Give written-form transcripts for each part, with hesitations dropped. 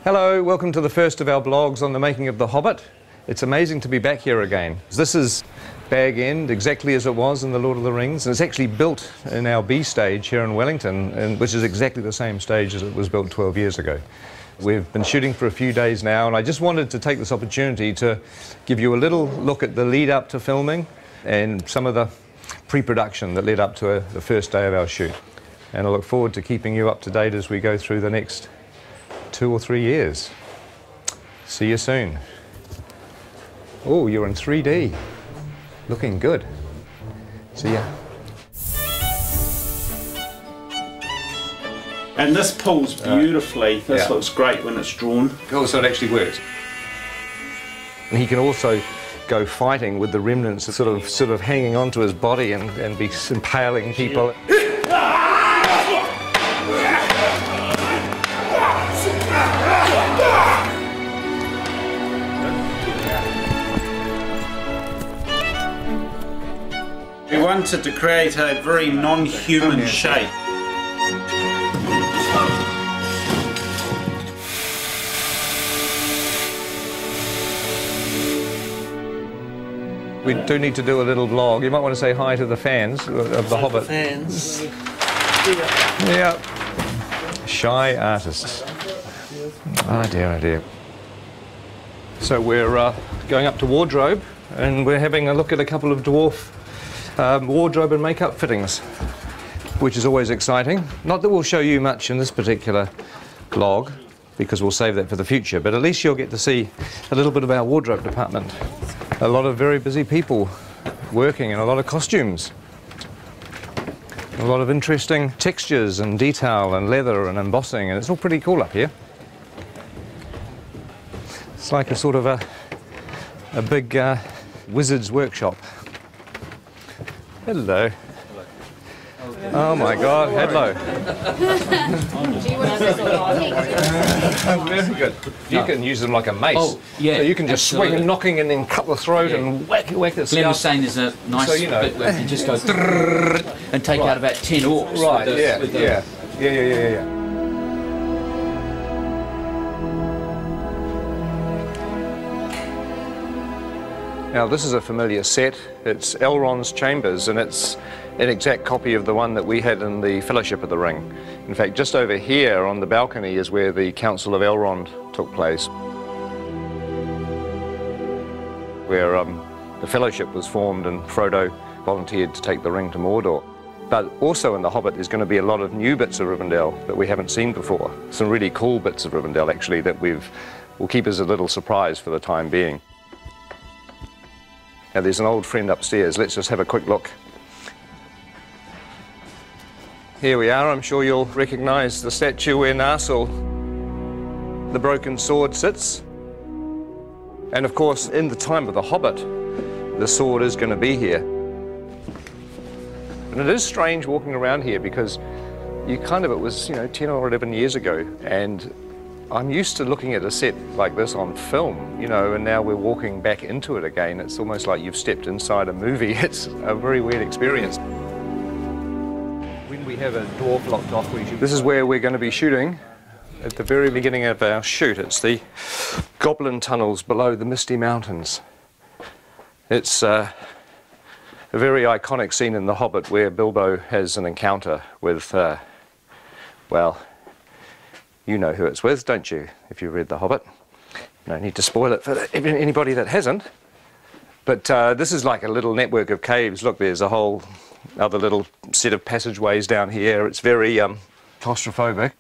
Hello, welcome to the first of our blogs on the making of The Hobbit. It's amazing to be back here again. This is Bag End, exactly as it was in The Lord of the Rings, and it's actually built in our B stage here in Wellington, which is exactly the same stage as it was built 12 years ago. We've been shooting for a few days now, and I just wanted to take this opportunity to give you a little look at the lead up to filming and some of the pre-production that led up to the first day of our shoot. And I look forward to keeping you up to date as we go through the next 2 or 3 years. See you soon. Oh, you're in 3D. Looking good. See ya. And this pulls beautifully. This looks great when it's drawn. Oh, so it actually works. And he can also go fighting with the remnants sort of hanging onto his body and be impaling people. We wanted to create a very non-human shape. We do need to do a little vlog. You might want to say hi to the fans of The Hobbit. Fans. Yeah. Shy artists. Oh dear, oh dear. So we're going up to wardrobe, and we're having a look at a couple of dwarf wardrobe and makeup fittings, which is always exciting. Not that we'll show you much in this particular vlog, because we'll save that for the future, but at least you'll get to see a little bit of our wardrobe department. A lot of very busy people working in a lot of costumes. A lot of interesting textures and detail and leather and embossing, and it's all pretty cool up here. It's like a sort of a big wizard's workshop. Hello. Oh my God, hello. Very good. You can use them like a mace. Oh, yeah. So you can just swing knocking and then cut the throat and whack it. Glenn was saying there's a nice bit where you can just go and take out about 10 orcs. Right, yeah. Now this is a familiar set. It's Elrond's chambers, and it's an exact copy of the one that we had in the Fellowship of the Ring. In fact, just over here on the balcony is where the Council of Elrond took place, where the Fellowship was formed and Frodo volunteered to take the ring to Mordor. But also in The Hobbit there's going to be a lot of new bits of Rivendell that we haven't seen before. Some really cool bits of Rivendell actually that will keep as a little surprise for the time being. Now there's an old friend upstairs. Let's just have a quick look. Here we are. I'm sure you'll recognise the statue where Narsil, the broken sword, sits. And of course, in the time of The Hobbit, the sword is going to be here. And it is strange walking around here because it was, 10 or 11 years ago, and I'm used to looking at a set like this on film, and now we're walking back into it again. It's almost like you've stepped inside a movie. It's a very weird experience. When we have a dwarf locked off, this is where we're going to be shooting at the very beginning of our shoot. It's the goblin tunnels below the Misty Mountains. It's a very iconic scene in The Hobbit where Bilbo has an encounter with, well, you know who it's with, don't you, if you've read The Hobbit? No need to spoil it for anybody that hasn't. But this is like a little network of caves. Look, there's a whole other little set of passageways down here. It's very claustrophobic.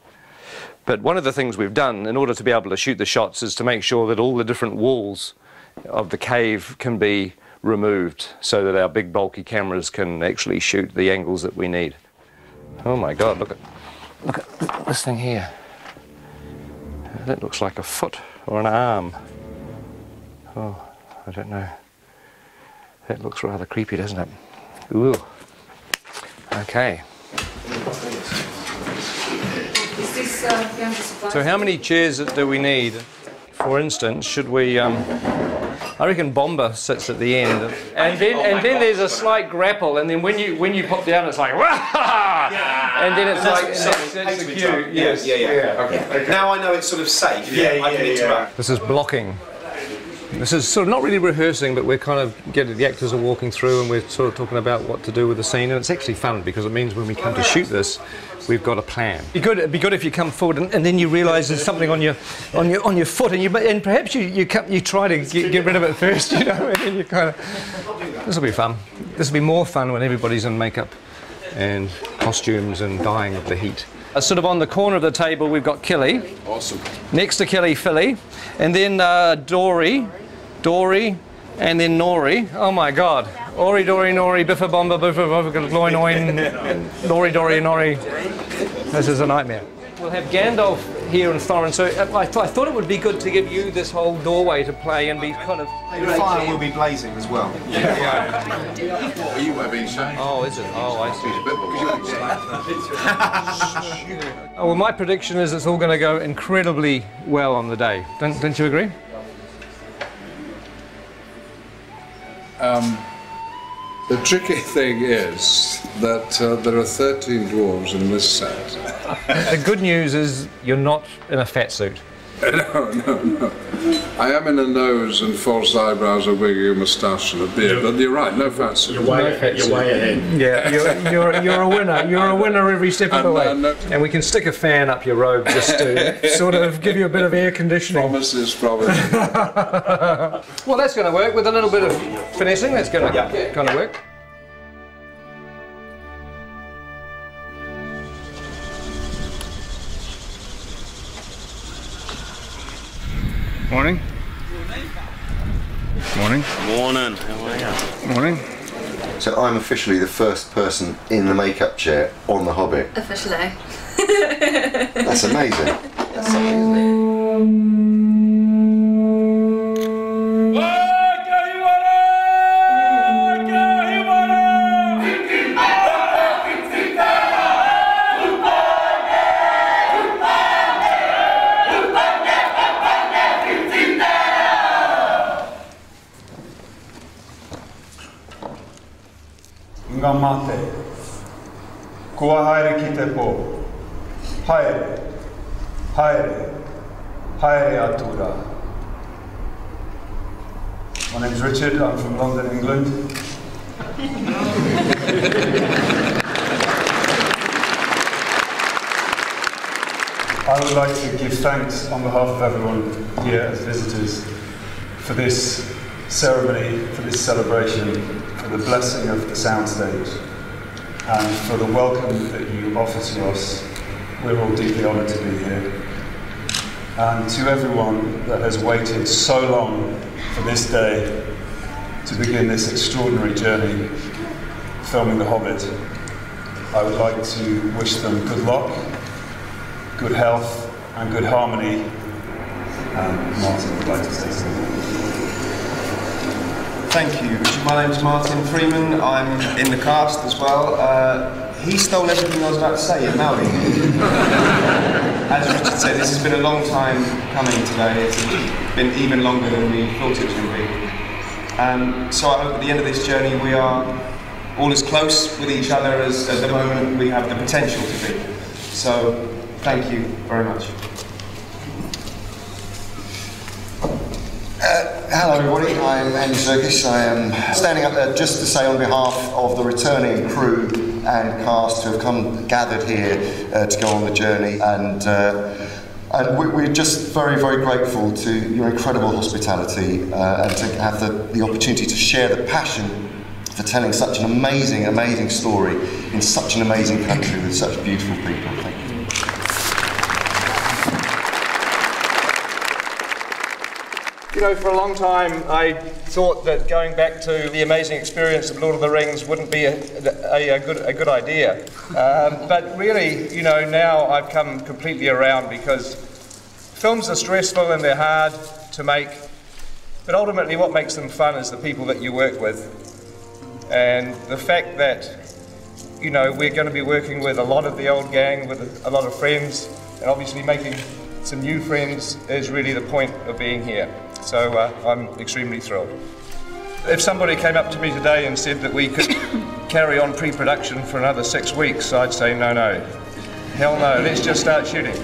But one of the things we've done in order to be able to shoot the shots is to make sure that all the different walls of the cave can be removed so that our big bulky cameras can actually shoot the angles that we need. Oh my God, look at this thing here. That looks like a foot or an arm. Oh, I don't know. That looks rather creepy, doesn't it? Ooh. Okay. So how many chairs do we need? For instance, should we I reckon Bomber sits at the end, and then there's a slight grapple, and then when you pop down, it's like wah! And then it's like that's the cue. Yes. Yeah. Okay. Now I know it's sort of safe. I can interrupt. This is blocking. This is sort of not really rehearsing, but we're kind of the actors are walking through, and we're sort of talking about what to do with the scene, and it's actually fun because it means when we come to shoot this, we've got a plan. It'd be good if you come forward and then you realise there's something on your foot, and perhaps you try to get rid of it first, you know, and then you kind of. This will be fun. This will be more fun when everybody's in makeup and costumes and dying of the heat. Sort of on the corner of the table, we've got Killy. Awesome. Next to Killy, Philly, and then Dory, and then Nori. Oh my God! Ori, Dory, Nori, Biffa, Bomba, Biffa, Biffa, Gloin, Oin, Nori, Dory, Nori. This is a nightmare. We'll have Gandalf here and Thorin, so I thought it would be good to give you this whole doorway to play and be kind of... The fire will be blazing as well. What are you being saying? Oh, is it? Oh, I see. A Oh, well, my prediction is it's all going to go incredibly well on the day. Don't you agree? The tricky thing is that there are 13 dwarves in this set. The good news is you're not in a fat suit. No. I am in a nose and false eyebrows, a wig, a moustache and a beard, but you're right, no fat suit. You're way ahead. Yeah, you're a winner. You're a winner every step of the way. And we can stick a fan up your robe just to sort of give you a bit of air conditioning. Promises. Well, that's going to work with a little bit of finessing. That's going to kind of work. Morning. Morning. Morning. How are you? Morning. So I'm officially the first person in the makeup chair on The Hobbit. Officially. That's amazing. That's something, isn't it? Mate, kua haere ki te pō. Haere, atura. My name's Richard, I'm from London, England. I would like to give thanks on behalf of everyone here as visitors for this ceremony, for this celebration, for the blessing of the soundstage, and for the welcome that you offer to us. We're all deeply honoured to be here. And to everyone that has waited so long for this day to begin this extraordinary journey filming The Hobbit, I would like to wish them good luck, good health and good harmony. And Martin would like to say something. Thank you. My name's Martin Freeman. I'm in the cast as well. He stole everything I was about to say in Maori. As Richard said, this has been a long time coming today. It's been even longer than we thought it was going to be. So I hope at the end of this journey we are all as close with each other as at the moment we have the potential to be. So thank you very much. Hello everybody, I'm Andy Serkis. I am standing up there just to say on behalf of the returning crew and cast who have gathered here to go on the journey, and we're just very, very grateful to your incredible hospitality and to have the opportunity to share the passion for telling such an amazing, amazing story in such an amazing country with such beautiful people. Thank you. You know, for a long time I thought that going back to the amazing experience of Lord of the Rings wouldn't be a good idea. But really, you know, now I've come completely around, because films are stressful and they're hard to make, but ultimately what makes them fun is the people that you work with. And the fact that, you know, we're going to be working with a lot of the old gang, with a lot of friends, and obviously making some new friends is really the point of being here. So I'm extremely thrilled. If somebody came up to me today and said that we could carry on pre-production for another 6 weeks, I'd say no, no. Hell no, let's just start shooting.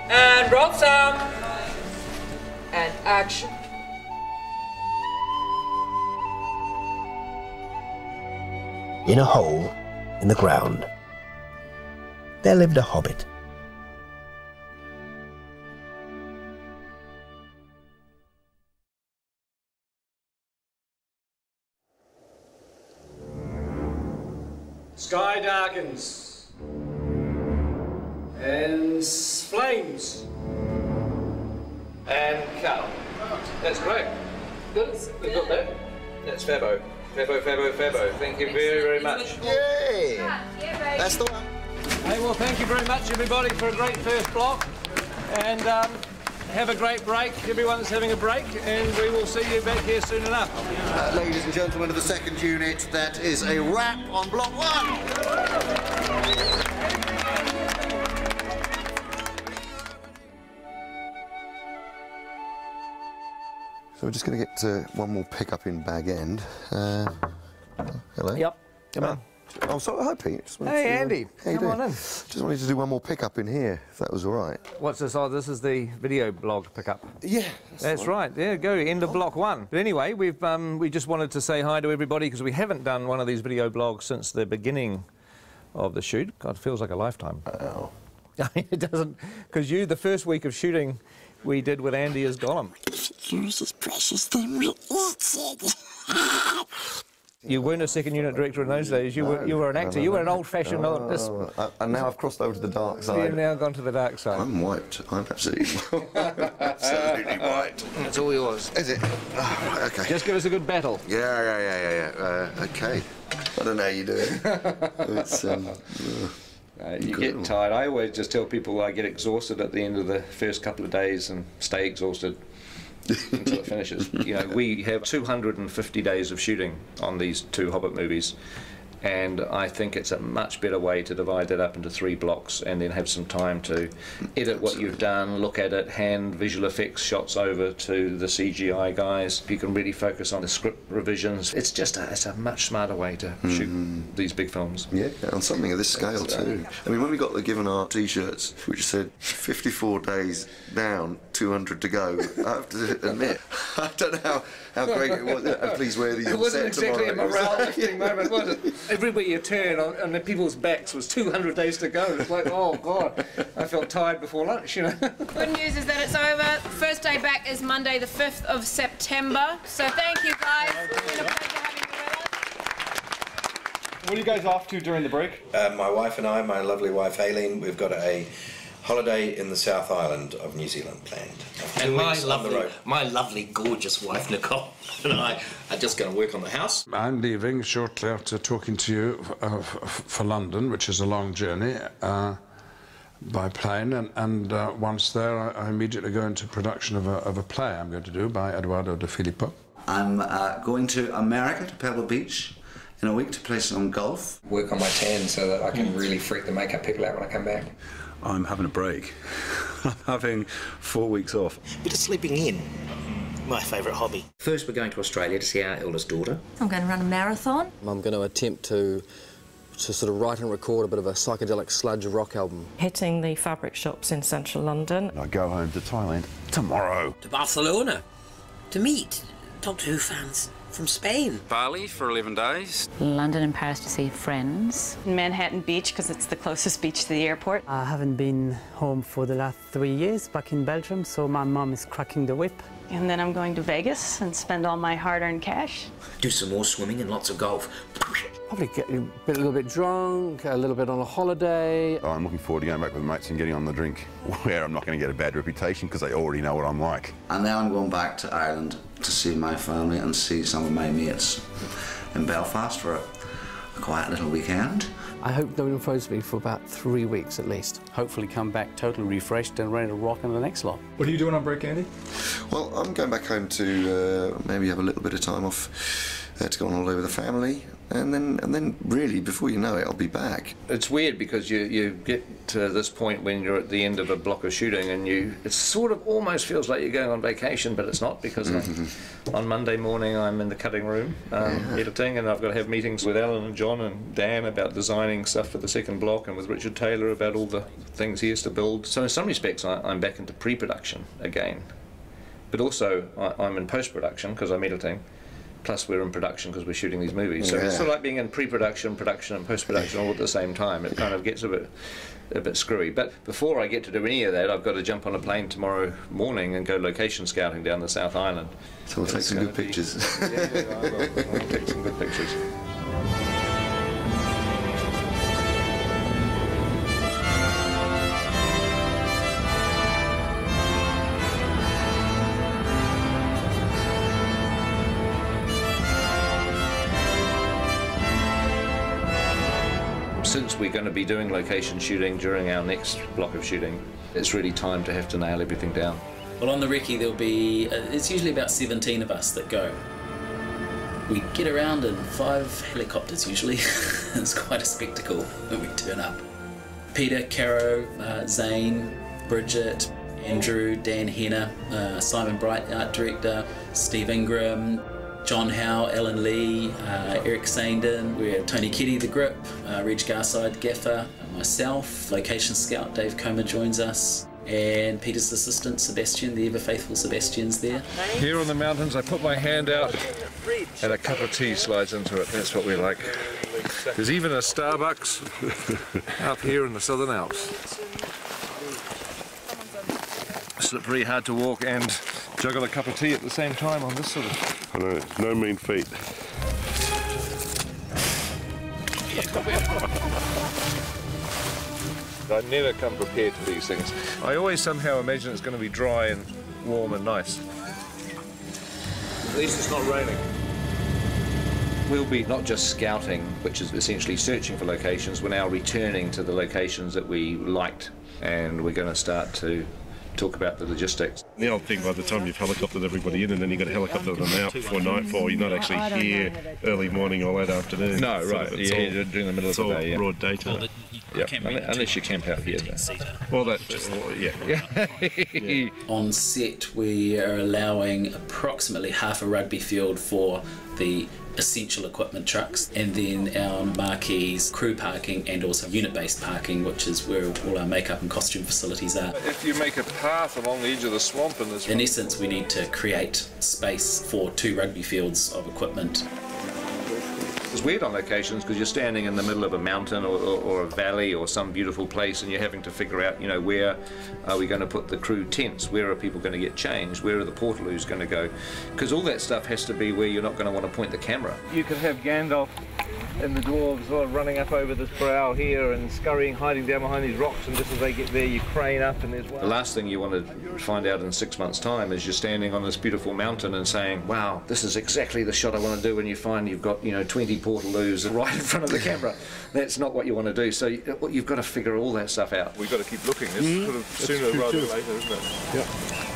And roll sound. And action. In a hole in the ground, there lived a hobbit. Sky darkens. And flames. And cut. That's great. Good. We've got that. That's Fabo. Fabo, Fabo, Fabo. Thank you very, very much. Yay! That's the one. Hey, well, thank you very much, everybody, for a great first block. And have a great break. Everyone's having a break, and we will see you back here soon enough. Ladies and gentlemen of the second unit, that is a wrap on block 1. So we're just going to get one more pickup in Bag End. Hello. Yep. Come on. Oh, sorry, hi Pete. Hey, Andy. How you Come doing? on in. Just wanted to do one more pickup in here, if that was all right. What's this? Oh, this is the video blog pickup. Yeah. That's right. There you go. End of block 1. But anyway, we just wanted to say hi to everybody because we haven't done one of these video blogs since the beginning of the shoot. God, it feels like a lifetime. Oh. It doesn't, because the first week of shooting we did with Andy as Gollum. Use this precious thing we eat. You weren't a second unit director in those days. You were an actor. You were an old-fashioned. And now I've crossed over to the dark side. You've now gone to the dark side. I'm wiped. I'm absolutely, absolutely wiped. It's all yours. Is it? Oh, okay. Just give us a good battle. Yeah. Okay. I don't know how you do it. It's you get tired. I always just tell people I get exhausted at the end of the first couple of days and stay exhausted until it finishes. We have 250 days of shooting on these 2 Hobbit movies, and I think it's a much better way to divide that up into 3 blocks and then have some time to edit what you've done, look at it, hand visual effects shots over to the CGI guys. You can really focus on the script revisions. It's just it's a much smarter way to shoot these big films. Yeah, on something of this scale too. I mean, when we got the Given Art t-shirts, which said 54 days down, 200 to go, I have to admit, I don't know how great it was. Please wear these. It wasn't exactly a morale-lifting moment, was it? Everywhere you turn on the people's backs was 200 days to go. It's like, oh God, I felt tired before lunch, Good news is that it's over. First day back is Monday the 5th of September. So thank you guys. It's been a pleasure having you with us. What are you guys off to during the break? My wife and I, my lovely wife Aileen, we've got a holiday in the South Island of New Zealand planned. And my lovely, gorgeous wife Nicole and I are just going to work on the house. I'm leaving shortly after talking to you for London, which is a long journey, by plane, and once there I immediately go into production of a play I'm going to do by Eduardo de Filippo. I'm going to America, to Pebble Beach, in a week to play some golf. Work on my tan so that I can really freak the makeup people out when I come back. I'm having a break. I'm having 4 weeks off. Bit of sleeping in. My favourite hobby. First, we're going to Australia to see our eldest daughter. I'm going to run a marathon. I'm going to attempt to sort of write and record a bit of a psychedelic sludge rock album. Hitting the fabric shops in central London. I go home to Thailand tomorrow. To Barcelona. To meet Doctor Who fans from Spain. Bali for 11 days. London and Paris to see friends. Manhattan Beach, because it's the closest beach to the airport. I haven't been home for the last 3 years, back in Belgium, so my mum is cracking the whip. And then I'm going to Vegas and spend all my hard-earned cash. Do some more swimming and lots of golf. Probably get a little bit drunk, a little bit on a holiday. I'm looking forward to going back with mates and getting on the drink, where I'm not going to get a bad reputation because they already know what I'm like. And now I'm going back to Ireland to see my family and see some of my mates in Belfast for a quiet little weekend. I hope no one phones me for about 3 weeks at least. Hopefully come back totally refreshed and ready to rock on the next lot. What are you doing on break, Andy? Well, I'm going back home to maybe have a little bit of time off to go on holiday with the family. And then really, before you know it, I'll be back. It's weird because you get to this point when you're at the end of a block of shooting and it sort of almost feels like you're going on vacation, but it's not, because on Monday morning I'm in the cutting room editing, and I've got to have meetings with Alan and John and Dan about designing stuff for the second block, and with Richard Taylor about all the things he has to build. So in some respects I'm back into pre-production again, but also I'm in post-production because I'm editing. Plus we're in production because we're shooting these movies. So it's sort of like being in pre-production, production and post-production all at the same time. It kind of gets a bit screwy. But before I get to do any of that, I've got to jump on a plane tomorrow morning and go location scouting down the South Island. So we'll take some good pictures. Yeah, I will. I'll take some good pictures. Since we're going to be doing location shooting during our next block of shooting, it's really time to have to nail everything down. Well, on the recce there'll be, it's usually about 17 of us that go. We get around in 5 helicopters usually. It's quite a spectacle when we turn up. Peter, Caro, Zane, Bridget, Andrew, Dan Henner, Simon Bright, art director, Steve Ingram, John Howe, Alan Lee, Eric Sandin, we have Tony Keddy, the grip, Reg Garside, gaffer, myself, location scout Dave Comer joins us, and Peter's assistant Sebastian, the ever faithful Sebastian's there. Here on the mountains I put my hand out and a cup of tea slides into it. That's what we like. There's even a Starbucks up here in the Southern Alps. Slippery, hard to walk, and juggle a cup of tea at the same time on this sort of... I know, no mean feat. I never come prepared for these things. I always somehow imagine it's going to be dry and warm and nice. At least it's not raining. We'll be not just scouting, which is essentially searching for locations, we're now returning to the locations that we liked, and we're going to start to talk about the logistics. The old thing, by the time you've helicoptered everybody in and then you've got to helicopter them out before nightfall, you're not actually here early morning or late afternoon. No, right, yeah, during the middle of the day. It's all broad daytime. Yeah, unless you camp out here. Well, that, yeah. On set, we are allowing approximately half a rugby field for the essential equipment trucks, and then our marquees, crew parking, and also unit-based parking, which is where all our makeup and costume facilities are. If you make a path along the edge of the swamp in this... In essence, we need to create space for 2 rugby fields of equipment. It's weird on locations because you're standing in the middle of a mountain or a valley or some beautiful place, and you're having to figure out, you know, where are we going to put the crew tents? Where are people going to get changed? Where are the portaloos going to go? Because all that stuff has to be where you're not going to want to point the camera. You could have Gandalf and the dwarves sort of running up over this brow here and scurrying, hiding down behind these rocks, and just as they get there you crane up and there's one. The last thing you want to find out in 6 months' time is you're standing on this beautiful mountain and saying, wow, this is exactly the shot I want to do, when you find you've got, you know, 20 portaloos right in front of the camera. That's not what you want to do, so you've got to figure all that stuff out. We've got to keep looking. It's sort of sooner rather than later, isn't it? Yeah.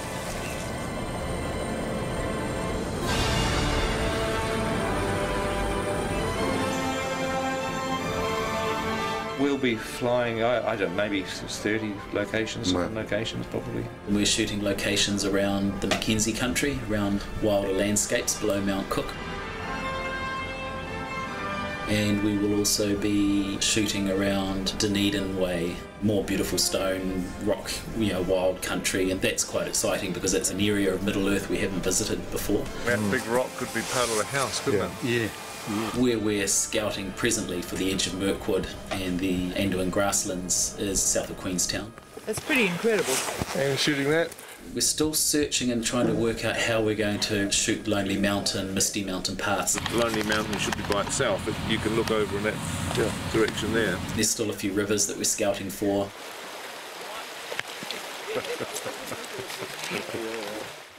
We'll be flying, I don't know, maybe 30 locations, some locations probably. We're shooting locations around the Mackenzie country, around wilder landscapes below Mount Cook. And we will also be shooting around Dunedin Way, more beautiful stone, rock, you know, wild country, and that's quite exciting because it's an area of Middle Earth we haven't visited before. That big rock could be part of the house, couldn't it? Yeah. Where we're scouting presently for the edge of Mirkwood and the Anduin grasslands is south of Queenstown. It's pretty incredible. And shooting that? We're still searching and trying to work out how we're going to shoot Lonely Mountain, Misty Mountain parts. Lonely Mountain should be by itself, but you can look over in that direction there. There's still a few rivers that we're scouting for.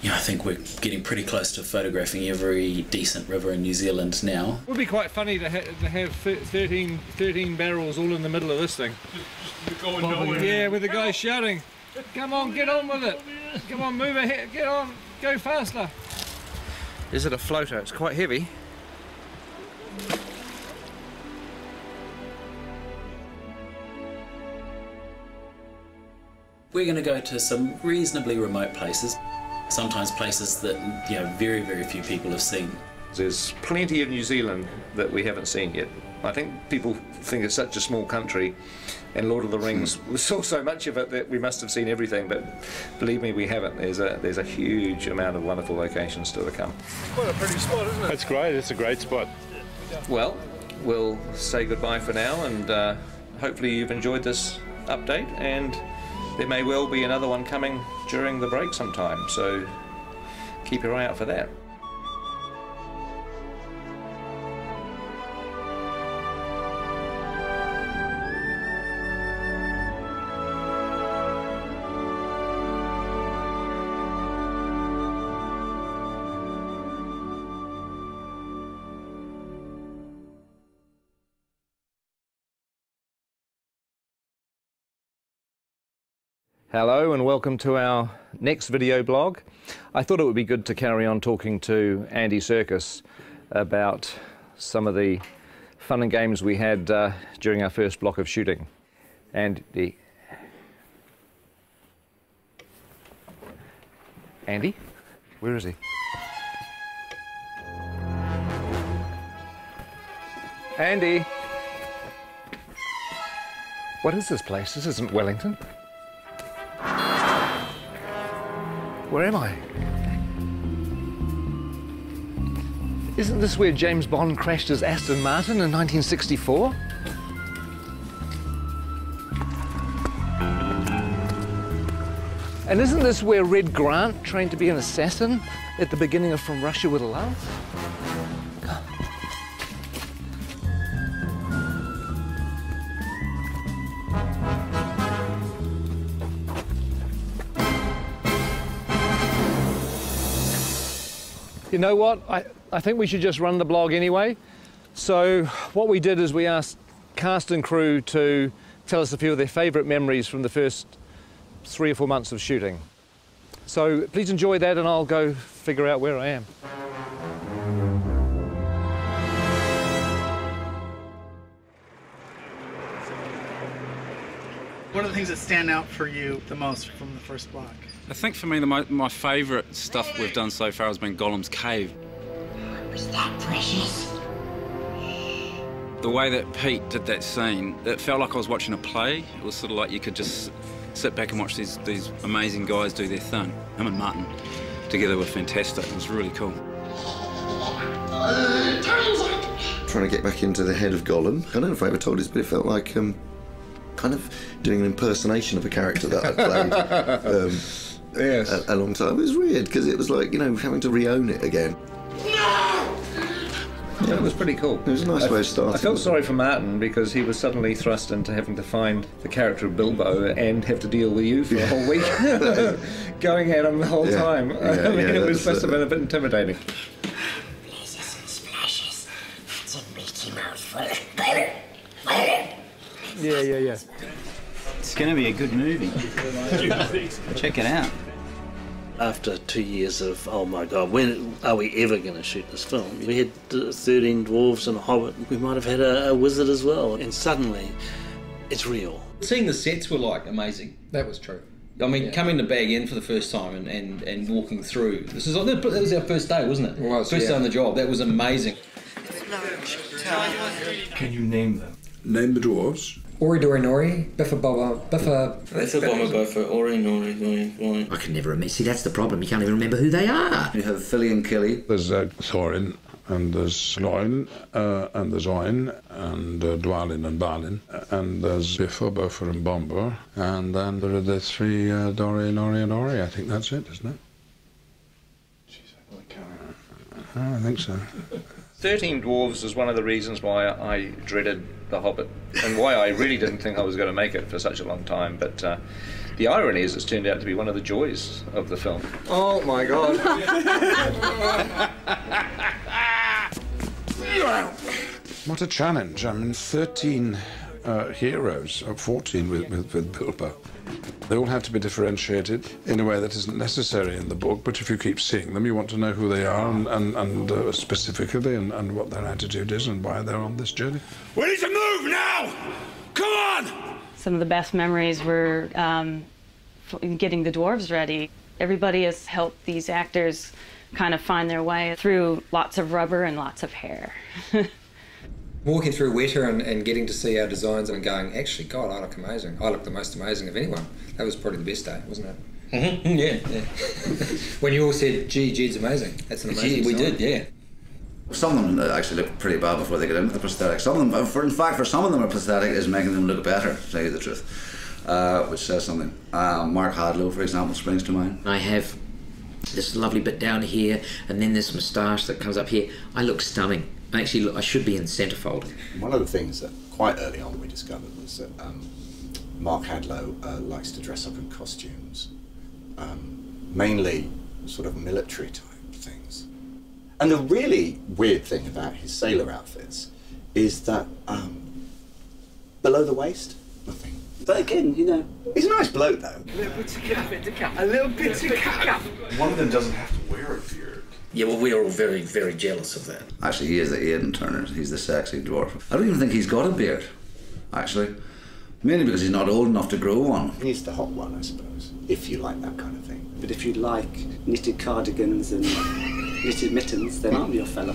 Yeah, I think we're getting pretty close to photographing every decent river in New Zealand now. It would be quite funny to have 13 barrels all in the middle of this thing. Just going nowhere. Yeah, with the guy shouting, come on, get on with it. Come on, move ahead, get on, go faster. Is it a floater? It's quite heavy. We're going to go to some reasonably remote places, sometimes places that, you know, very, very few people have seen. There's plenty of New Zealand that we haven't seen yet. I think people think it's such a small country, and Lord of the Rings, we saw so much of it that we must have seen everything, but believe me, we haven't. There's a huge amount of wonderful locations still to come. Quite a pretty spot, isn't it? That's great, it's a great spot. Well, we'll say goodbye for now, and hopefully you've enjoyed this update, and there may well be another one coming during the break sometime, so keep your eye out for that. Hello and welcome to our next video blog. I thought it would be good to carry on talking to Andy Serkis about some of the fun and games we had during our first block of shooting. Andy? Where is he? Andy? What is this place? This isn't Wellington. Where am I? Isn't this where James Bond crashed his Aston Martin in 1964? And isn't this where Red Grant trained to be an assassin at the beginning of From Russia with Love? You know what? I think we should just run the blog anyway. So what we did is we asked cast and crew to tell us a few of their favourite memories from the first 3 or 4 months of shooting. So please enjoy that, and I'll go figure out where I am. What are the things that stand out for you the most from the first block? I think for me, my favourite stuff we've done so far has been Gollum's Cave. Was that precious? The way that Pete did that scene, it felt like I was watching a play. It was sort of like you could just sit back and watch these amazing guys do their thing. Him and Martin together were fantastic. It was really cool. Trying to get back into the head of Gollum. I don't know if I ever told this, but it felt like kind of doing an impersonation of a character that I'd played yes. a long time. It was weird because it was like, you know, having to re-own it again. Yeah, it was pretty cool. It was a nice way of starting. I felt sorry for Martin because he was suddenly thrust into having to find the character of Bilbo and have to deal with you for a whole week, going at him the whole time. I mean, it must have been a bit intimidating. Blizzes and splashes. It's a meaty mouthful. Yeah. It's going to be a good movie. Check it out. After 2 years of, oh my God, when are we ever going to shoot this film? We had 13 dwarves and a hobbit. We might have had a wizard as well. And suddenly, it's real. Seeing the sets were like amazing. That was true. I mean, coming to Bag End for the first time and walking through. That was our first day, wasn't it? It was, first day on the job. That was amazing. Can you name them? Name the dwarves. Ori Dori Nori, Biffa Bobba, Biffa... Biffa Bobba Biffa, Ori Nori. I can never remember. See, that's the problem. You can't even remember who they are. You have Philly and Killy. There's Thorin, and there's Gloin, and there's Oin, and Dwalin and Balin, and there's Biffa, Boffa and Bomber, and then there are the 3 Dori, Nori and Ori. I think that's it, isn't it? I think so. 13 Dwarves is one of the reasons why I dreaded The Hobbit, and why I really didn't think I was going to make it for such a long time. But the irony is it's turned out to be one of the joys of the film. Oh my God. What a challenge. I mean, 13 heroes, or 14 with Bilbo. They all have to be differentiated in a way that isn't necessary in the book, but if you keep seeing them, you want to know who they are and specifically and what their attitude is and why they're on this journey. We need to move now! Come on! Some of the best memories were getting the dwarves ready. Everybody has helped these actors kind of find their way through lots of rubber and lots of hair. Walking through Weta and getting to see our designs and going, actually, God, I look amazing. I look the most amazing of anyone. That was probably the best day, wasn't it? Mm-hmm. Yeah. When you all said, gee, Jed's amazing. That's an amazing We design. did, yeah. Some of them actually look pretty bad before they get into the prosthetic. Some of them, in fact, for some of them, a prosthetic is making them look better, to tell you the truth, which says something. Mark Hadlow, for example, springs to mind. I have this lovely bit down here, and then this moustache that comes up here. I look stunning. Actually, I should be in centrefold. One of the things that quite early on we discovered was that Mark Hadlow likes to dress up in costumes, mainly sort of military type things. And the really weird thing about his sailor outfits is that below the waist, nothing. But again, you know, he's a nice bloke though. A little bit of cap, a little bit of cap. One of them doesn't have to wear a beard. Yeah, well, we're all very, very jealous of that. Actually, he is the Aidan Turner. He's the sexy dwarf. I don't even think he's got a beard, actually. Mainly because he's not old enough to grow one. He's the hot one, I suppose, if you like that kind of thing. But if you like knitted cardigans and knitted mittens, then I'm your fella.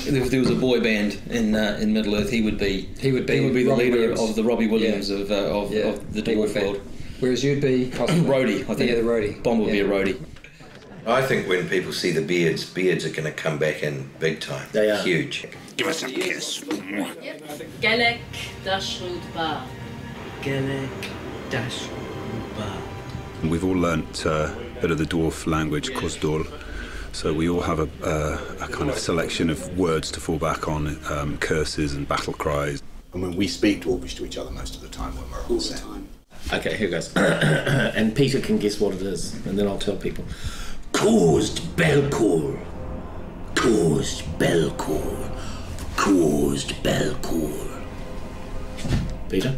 If there was a boy band in Middle Earth, he would be the leader Williams. of the Robbie Williams of the dwarf world. Whereas you'd be roadie, I think. Yeah, the roadie. Bomb would be a roadie. I think when people see the beards are going to come back in big time. They are. Huge. Give us a kiss. Gelek Dashud Ba. Gelek Dashud Ba. We've all learnt a bit of the dwarf language, Kosdor, so we all have a kind of selection of words to fall back on, curses and battle cries. And when we speak Dwarvish to each other most of the time when we're on set. Okay, here goes. And Peter can guess what it is, and then I'll tell people. Caused Belcour. Caused Belcour. Caused Belcour. Peter?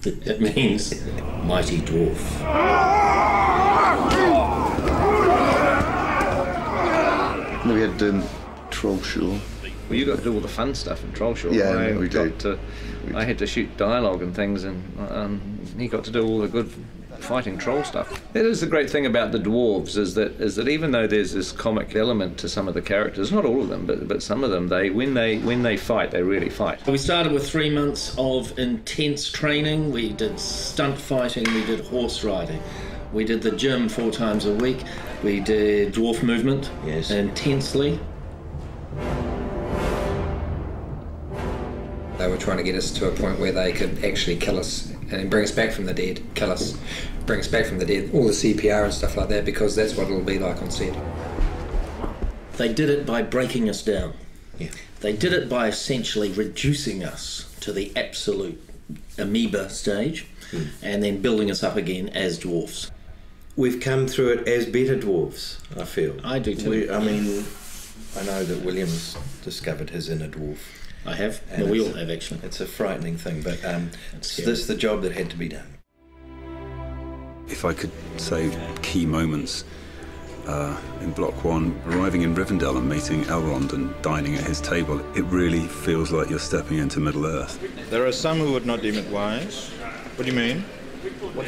It means mighty dwarf. We had Trollshaw. Well, you got to do all the fun stuff in Trollshaw. Yeah, we did. I had to shoot dialogue and things, and he got to do all the good fighting troll stuff. That is the great thing about the dwarves, is that even though there's this comic element to some of the characters, not all of them, but some of them, when they fight, they really fight. We started with 3 months of intense training. We did stunt fighting, we did horse riding. We did the gym 4 times a week. We did dwarf movement intensely. They were trying to get us to a point where they could actually kill us and bring us back from the dead, kill us, bring us back from the dead, all the CPR and stuff like that, because that's what it'll be like on set. They did it by breaking us down. Yeah. They did it by essentially reducing us to the absolute amoeba stage and then building us up again as dwarfs. We've come through it as better dwarves, I feel. I do too. I mean, I know that William's discovered his inner dwarf. I have. Well, we all have, actually. It's a frightening thing, but this is the job that had to be done. If I could say key moments in Block 1, arriving in Rivendell and meeting Elrond and dining at his table, it really feels like you're stepping into Middle-earth. There are some who would not deem it wise. What do you mean?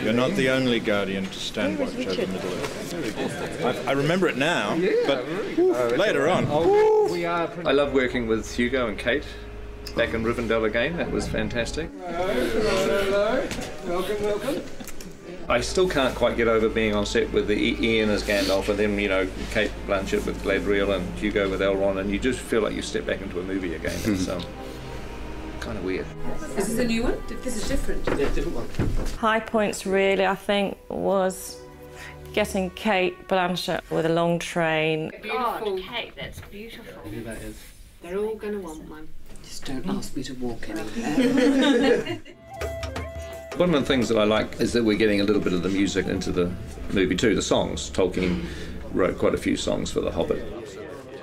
You're not the only guardian to stand watch over Middle-earth. I remember it now, but later on. I love working with Hugo and Kate back in Rivendell again. That was fantastic. Hello. Welcome. I still can't quite get over being on set with Ian as Gandalf and then, Kate Blanchett with Galadriel and Hugo with Elrond, and you just feel like you step back into a movie again. It's kind of weird. Is this a new one? This is different. Yeah, different one. High points really, I think, was getting Kate Blanchett with a long train. Beautiful. Kate, that's beautiful. That is. They're all going to want one. Just don't ask me to walk anywhere. One of the things that I like is that we're getting a little bit of the music into the movie too, the songs. Tolkien wrote quite a few songs for The Hobbit.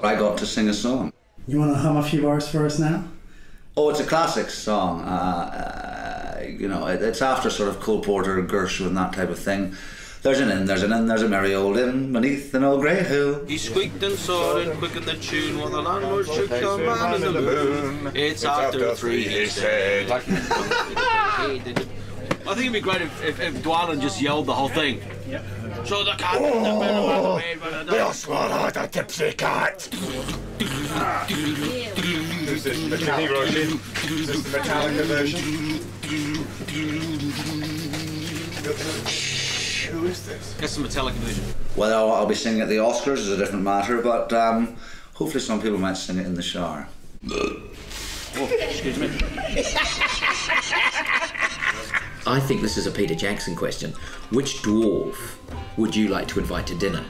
I got to sing a song. You want to hum a few bars for us now? Oh, it's a classic song. It's after sort of Cole Porter, Gershwin, and that type of thing. There's an inn, there's a merry old inn beneath an old grey hill. He squeaked and sawed and quickened the tune while the landlord shook the man in the moon. It's after 3, he said. I think it'd be great if Dwalin just yelled the whole thing. Yep. So the cat. They'll swallow the tipsy cat. Who's this? Is this the Metallica version? Who is this? That's the Metallica version. Whether I'll be singing at the Oscars is a different matter, but hopefully some people might sing it in the shower. Oh, excuse me. I think this is a Peter Jackson question. Which dwarf would you like to invite to dinner?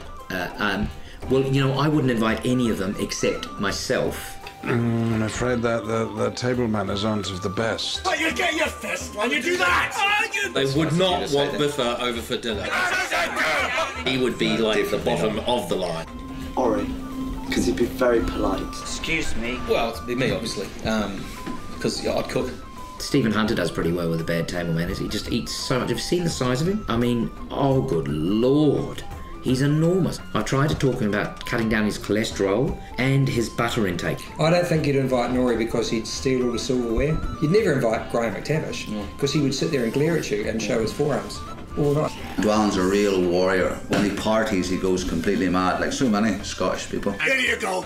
Well, you know, I wouldn't invite any of them except myself. I'm afraid that the table manners aren't of the best. But you get your fist when you do that! They would not want Biffa over for dinner. He would be like the bottom of the line. Ori, because he'd be very polite. Excuse me. Well, it'd be me, obviously, because I'd cook. Stephen Hunter does pretty well with the bad table manners. He just eats so much. Have you seen the size of him? I mean, oh good lord. He's enormous. I tried to talk him about cutting down his cholesterol and his butter intake. I don't think you'd invite Nori because he'd steal all the silverware. You'd never invite Graham McTavish because he would sit there and glare at you and show his forearms all night. Dwalin's a real warrior. When he parties, he goes completely mad, like so many Scottish people. Here you go.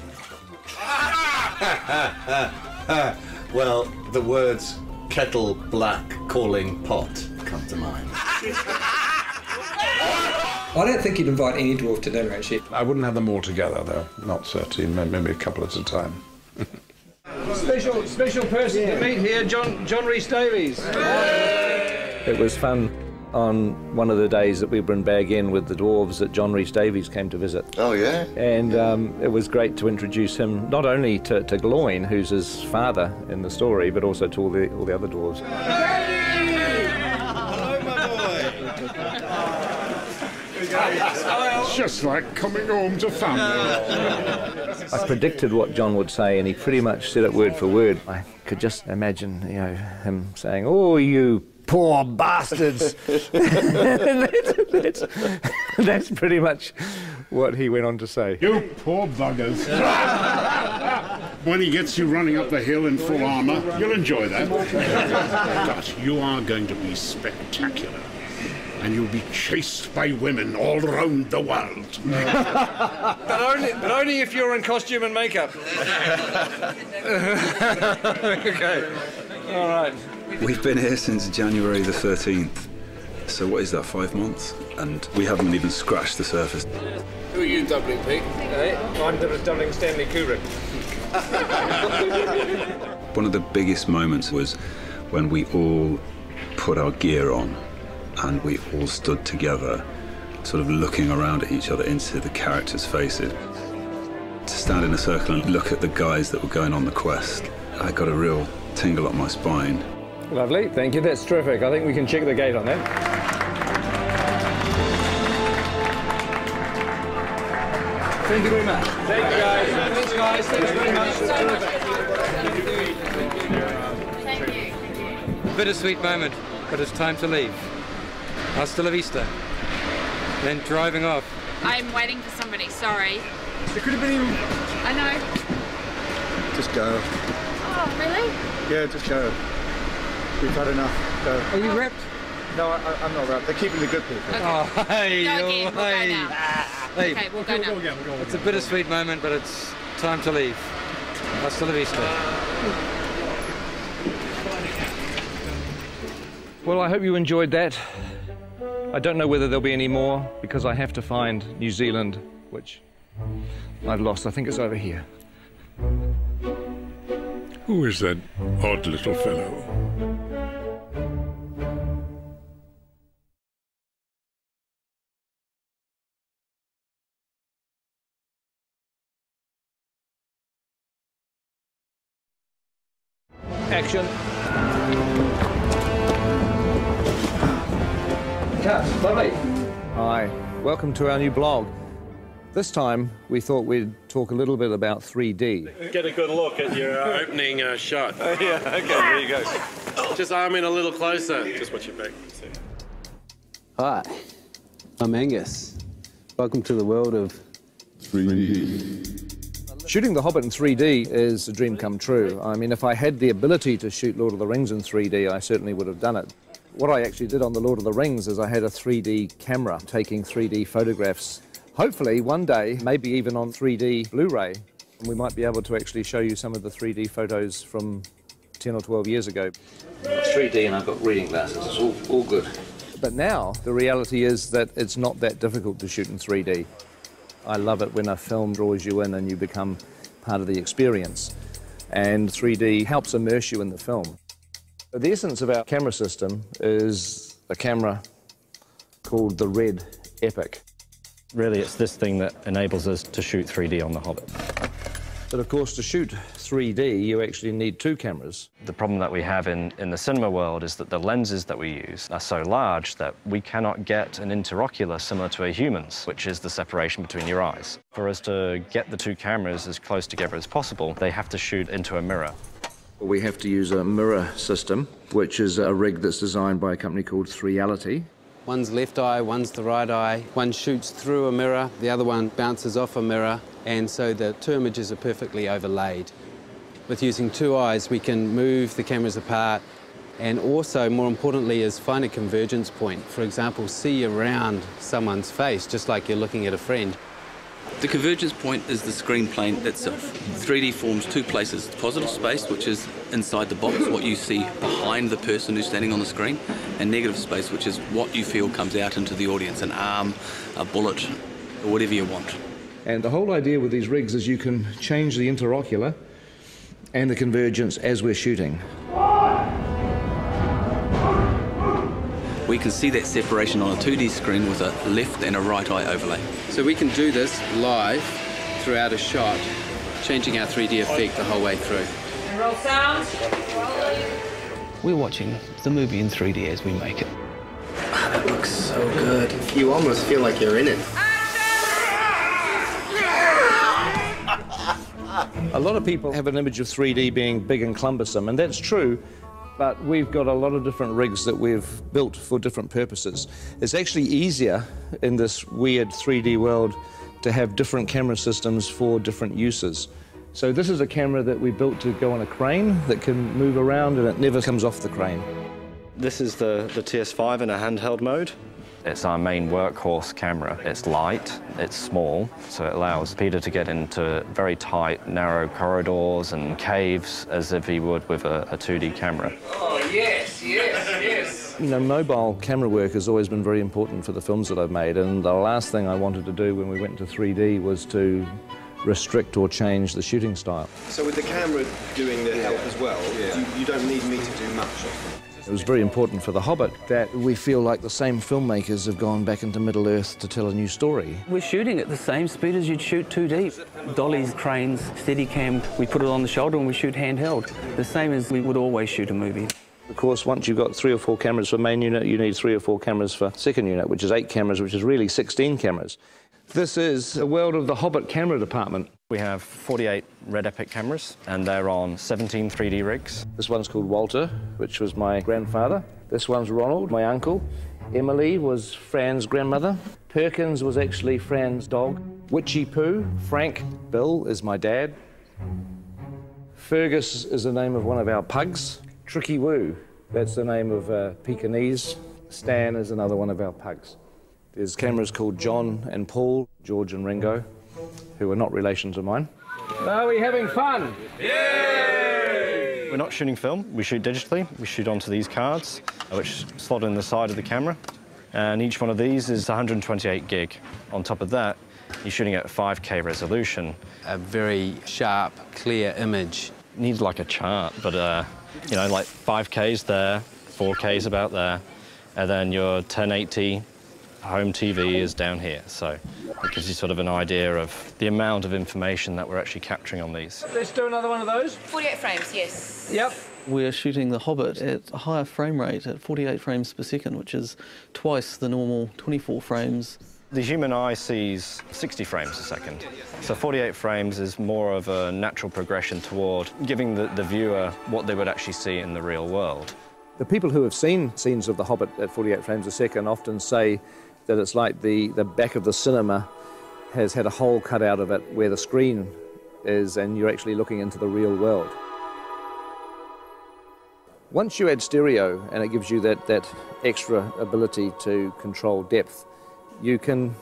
Well, the words kettle black calling pot come to mind. I don't think you'd invite any dwarf to dinner, actually. I wouldn't have them all together, though. Not 13, maybe a couple at a time. Special person to meet here, John Rhys Davies. It was fun on one of the days that we were in Bag End with the dwarves that John Rhys Davies came to visit. Oh, yeah? And it was great to introduce him not only to Gloin, who's his father in the story, but also to all the other dwarves. Hello, my boy. It's just like coming home to family. I predicted what John would say, and he pretty much said it word for word. I could just imagine, you know, him saying, "Oh, you poor bastards." that's pretty much what he went on to say. You poor buggers. When he gets you running up the hill in full armour, you'll enjoy that. But you are going to be spectacular. And you'll be chased by women all around the world. but only if you're in costume and makeup. Okay. All right. We've been here since January the 13th. So what is that, 5 months? And we haven't even scratched the surface. Who are you doubling, Pete? I'm doubling Stanley Kubrick. One of the biggest moments was when we all put our gear on and we all stood together, sort of looking around at each other into the characters' faces. To stand in a circle and look at the guys that were going on the quest, I got a real tingle up my spine. Lovely, thank you, that's terrific. I think we can check the gate on that. Thank you very much. Thank you, guys. Thanks, guys. Thanks very much. Thank you. Bittersweet moment, but it's time to leave. Hasta la vista. Then driving off. I'm waiting for somebody, sorry. It could have been even... I know. Just go. Oh, really? Yeah, just go. We've had enough. Go. Are you ripped? No, I'm not wrapped. They're keeping the good people. Okay. Oh, hey, Go again, we'll go now. Hey. Okay, we'll go now. It's a bittersweet moment, but it's time to leave. Hasta la vista. Well, I hope you enjoyed that. I don't know whether there'll be any more, because I have to find New Zealand, which I've lost. I think it's over here. Who is that odd little fellow? Action. Cut. Lovely. Hi. Welcome to our new blog. This time, we thought we'd talk a little bit about 3D. Get a good look at your opening shot. Yeah, okay, there you go. Just arm in a little closer. Just watch your back. Hi, I'm Angus. Welcome to the world of 3D. Shooting The Hobbit in 3D is a dream come true. I mean, if I had the ability to shoot Lord of the Rings in 3D, I certainly would have done it. What I actually did on The Lord of the Rings is I had a 3D camera taking 3D photographs. Hopefully one day, maybe even on 3D Blu-ray, we might be able to actually show you some of the 3D photos from 10 or 12 years ago. 3D and I've got reading glasses, it's all good. But now the reality is that it's not that difficult to shoot in 3D. I love it when a film draws you in and you become part of the experience. And 3D helps immerse you in the film. The essence of our camera system is a camera called the Red Epic. Really, it's this thing that enables us to shoot 3D on The Hobbit. But of course, to shoot 3D, you actually need two cameras. The problem that we have in the cinema world is that the lenses that we use are so large that we cannot get an interocular similar to a human's, which is the separation between your eyes. For us to get the two cameras as close together as possible, they have to shoot into a mirror. We have to use a mirror system, which is a rig that's designed by a company called 3Reality. One's left eye, one's the right eye. One shoots through a mirror, the other one bounces off a mirror, and so the two images are perfectly overlaid. With using two eyes, we can move the cameras apart, and also, more importantly, is find a convergence point. For example, see around someone's face, just like you're looking at a friend. The convergence point is the screen plane itself. 3D forms two places, positive space, which is inside the box, what you see behind the person who's standing on the screen, and negative space, which is what you feel comes out into the audience, an arm, a bullet, or whatever you want. And the whole idea with these rigs is you can change the interocular and the convergence as we're shooting. We can see that separation on a 2D screen with a left and a right eye overlay. So we can do this live throughout a shot, changing our 3D effect the whole way through. Roll sound. We're watching the movie in 3D as we make it. That looks so good. You almost feel like you're in it. A lot of people have an image of 3D being big and cumbersome, and that's true. But we've got a lot of different rigs that we've built for different purposes. It's actually easier in this weird 3D world to have different camera systems for different uses. So this is a camera that we built to go on a crane that can move around and it never comes off the crane. This is the TS5 in a handheld mode. It's our main workhorse camera. It's light, it's small, so it allows Peter to get into very tight, narrow corridors and caves as if he would with a 2D camera. Oh, yes, yes, yes. You know, mobile camera work has always been very important for the films that I've made, and the last thing I wanted to do when we went to 3D was to restrict or change the shooting style. So with the camera doing the help as well, you don't need me to do much. It was very important for The Hobbit that we feel like the same filmmakers have gone back into Middle-earth to tell a new story. We're shooting at the same speed as you'd shoot 2D. Dollies, cranes, Steadicam, we put it on the shoulder and we shoot handheld. The same as we would always shoot a movie. Of course, once you've got 3 or 4 cameras for main unit, you need 3 or 4 cameras for second unit, which is 8 cameras, which is really 16 cameras. This is a world of the Hobbit camera department. We have 48 Red Epic cameras, and they're on 17 3D rigs. This one's called Walter, which was my grandfather. This one's Ronald, my uncle. Emily was Fran's grandmother. Perkins was actually Fran's dog. Witchy Poo, Frank, Bill is my dad. Fergus is the name of one of our pugs. Tricky Woo, that's the name of Pekingese. Stan is another one of our pugs. There's cameras called John and Paul, George and Ringo, who are not relations of mine. Are we having fun? Yay! We're not shooting film, we shoot digitally. We shoot onto these cards, which slot in the side of the camera. And each one of these is 128 gig. On top of that, you're shooting at 5K resolution. A very sharp, clear image. Needs like a chart, but you know, like 5K's there, 4K's about there, and then your 1080 home TV is down here, so it gives you sort of an idea of the amount of information that we're actually capturing on these. Let's do another one of those. 48 frames, yes. Yep. We're shooting The Hobbit at a higher frame rate, at 48 frames per second, which is twice the normal 24 frames. The human eye sees 60 frames a second, so 48 frames is more of a natural progression toward giving the viewer what they would actually see in the real world. The people who have seen scenes of The Hobbit at 48 frames a second often say that it's like the back of the cinema has had a hole cut out of it where the screen is and you're actually looking into the real world. Once you add stereo, and it gives you that extra ability to control depth, you can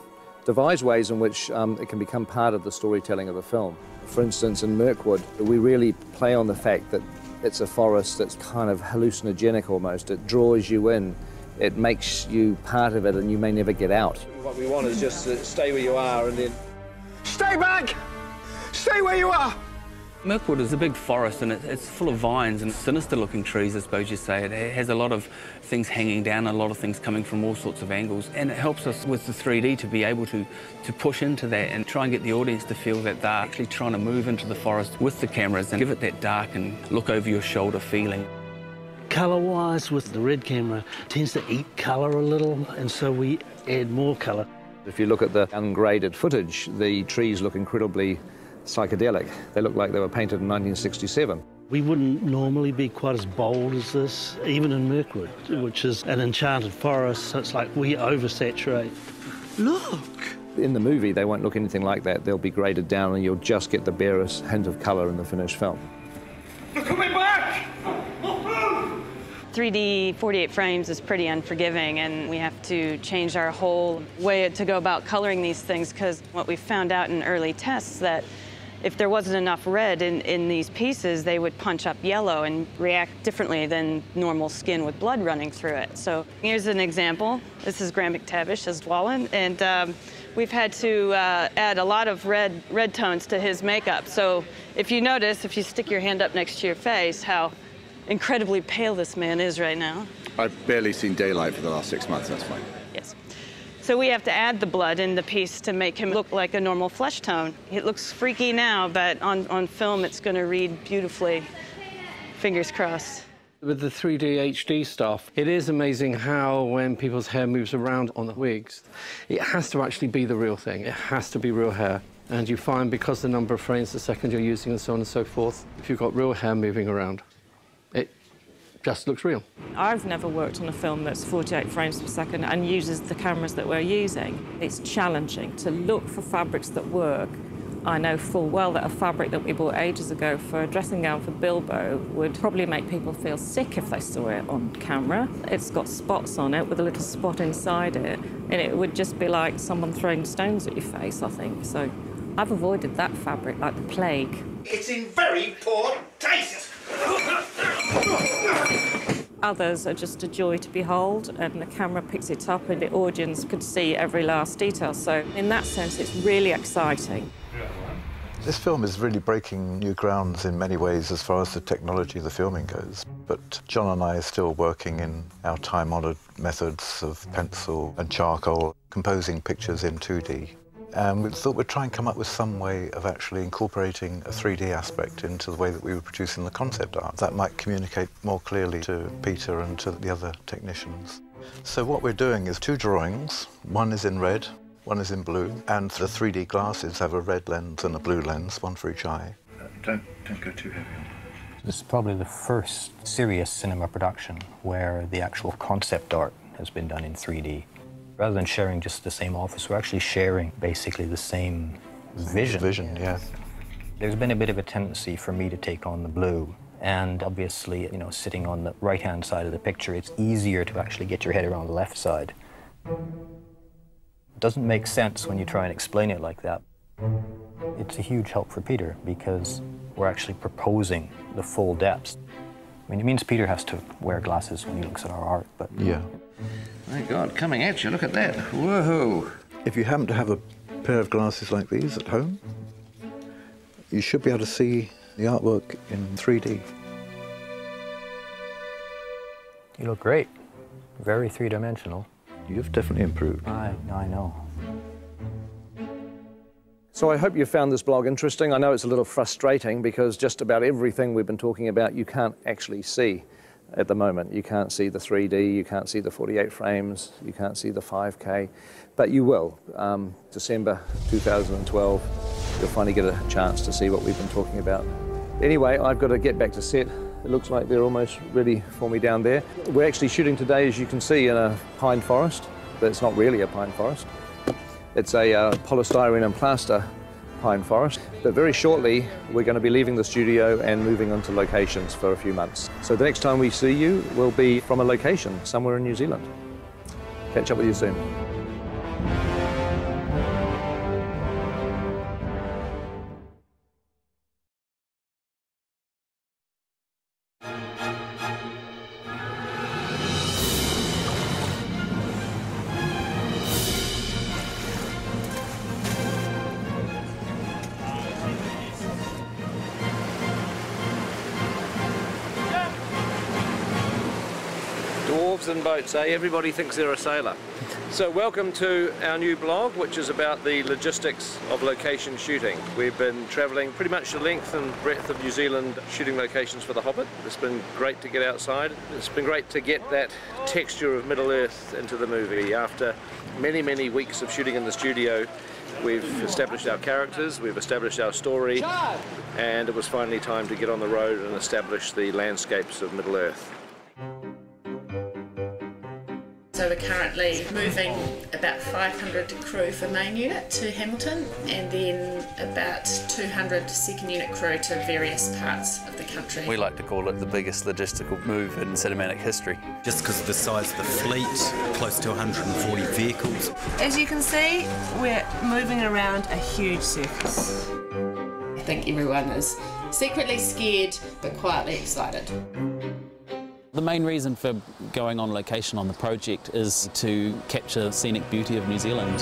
devise ways in which it can become part of the storytelling of the film. For instance, in Mirkwood, we really play on the fact that it's a forest that's kind of hallucinogenic almost. It draws you in. It makes you part of it, and you may never get out. What we want is just to stay where you are and then... Stay back! Stay where you are! Mirkwood is a big forest, and it's full of vines and sinister-looking trees, I suppose you say. It has a lot of things hanging down, a lot of things coming from all sorts of angles, and it helps us with the 3D to be able to push into that and try and get the audience to feel that they're actually trying to move into the forest with the cameras and give it that dark and look over your shoulder feeling. Colour-wise, with the red camera, tends to eat colour a little, and so we add more colour. If you look at the ungraded footage, the trees look incredibly psychedelic. They look like they were painted in 1967. We wouldn't normally be quite as bold as this, even in Mirkwood, which is an enchanted forest, so it's like we oversaturate. Look! In the movie, they won't look anything like that. They'll be graded down, and you'll just get the barest hint of colour in the finished film. They're coming back! 3D 48 frames is pretty unforgiving, and we have to change our whole way to go about coloring these things, because what we found out in early tests that if there wasn't enough red in these pieces, they would punch up yellow and react differently than normal skin with blood running through it. So here's an example. This is Graham McTavish as Dwalin, and we've had to add a lot of red tones to his makeup. So if you notice, if you stick your hand up next to your face, how incredibly pale this man is right now. I've barely seen daylight for the last 6 months, that's fine. Yes. So we have to add the blood in the piece to make him look like a normal flesh tone. It looks freaky now, but on film it's going to read beautifully. Fingers crossed. With the 3D HD stuff, it is amazing how when people's hair moves around on the wigs, it has to actually be the real thing. It has to be real hair. And you find because the number of frames a second you're using and so on and so forth, if you've got real hair moving around, it just looks real. I've never worked on a film that's 48 frames per second and uses the cameras that we're using. It's challenging to look for fabrics that work. I know full well that a fabric that we bought ages ago for a dressing gown for Bilbo would probably make people feel sick if they saw it on camera. It's got spots on it with a little spot inside it, and it would just be like someone throwing stones at your face, I think. So I've avoided that fabric like the plague. It's in very poor taste. Others are just a joy to behold, and the camera picks it up and the audience could see every last detail. So in that sense, it's really exciting. This film is really breaking new grounds in many ways as far as the technology of the filming goes. But John and I are still working in our time-honoured methods of pencil and charcoal, composing pictures in 2D. And we thought we'd try and come up with some way of actually incorporating a 3D aspect into the way that we were producing the concept art. That might communicate more clearly to Peter and to the other technicians. So what we're doing is 2 drawings. One is in red, one is in blue, and the 3D glasses have a red lens and a blue lens, one for each eye. Don't go too heavy on it. This is probably the first serious cinema production where the actual concept art has been done in 3D. Rather than sharing just the same office, we're actually sharing basically the same vision. Vision, yeah. There's been a bit of a tendency for me to take on the blue, and obviously, you know, sitting on the right-hand side of the picture, it's easier to actually get your head around the left side. It doesn't make sense when you try and explain it like that. It's a huge help for Peter because we're actually proposing the full depths. I mean, it means Peter has to wear glasses when he looks at our art, but... Yeah. My God, coming at you, look at that. Whoa! If you happen to have a pair of glasses like these at home, you should be able to see the artwork in 3D. You look great. Very three-dimensional. You've definitely improved. I know. So I hope you found this blog interesting. I know it's a little frustrating because just about everything we've been talking about you can't actually see at the moment. You can't see the 3D, you can't see the 48 frames, you can't see the 5K, but you will. December 2012, you'll finally get a chance to see what we've been talking about. Anyway, I've got to get back to set. It looks like they're almost ready for me down there. We're actually shooting today, as you can see, in a pine forest, but it's not really a pine forest. It's a polystyrene and plaster pine forest. But very shortly, we're going to be leaving the studio and moving on to locations for a few months. So the next time we see you will be from a location somewhere in New Zealand. Catch up with you soon. Dwarves and boats, eh? Everybody thinks they're a sailor. So welcome to our new blog, which is about the logistics of location shooting. We've been travelling pretty much the length and breadth of New Zealand shooting locations for The Hobbit. It's been great to get outside. It's been great to get that texture of Middle-earth into the movie. After many, many weeks of shooting in the studio, we've established our characters, we've established our story, and it was finally time to get on the road and establish the landscapes of Middle-earth. So we're currently moving about 500 crew for main unit to Hamilton, and then about 200 second unit crew to various parts of the country. We like to call it the biggest logistical move in cinematic history. Just because of the size of the fleet, close to 140 vehicles. As you can see, we're moving around a huge surface. I think everyone is secretly scared but quietly excited. The main reason for going on location on the project is to capture the scenic beauty of New Zealand.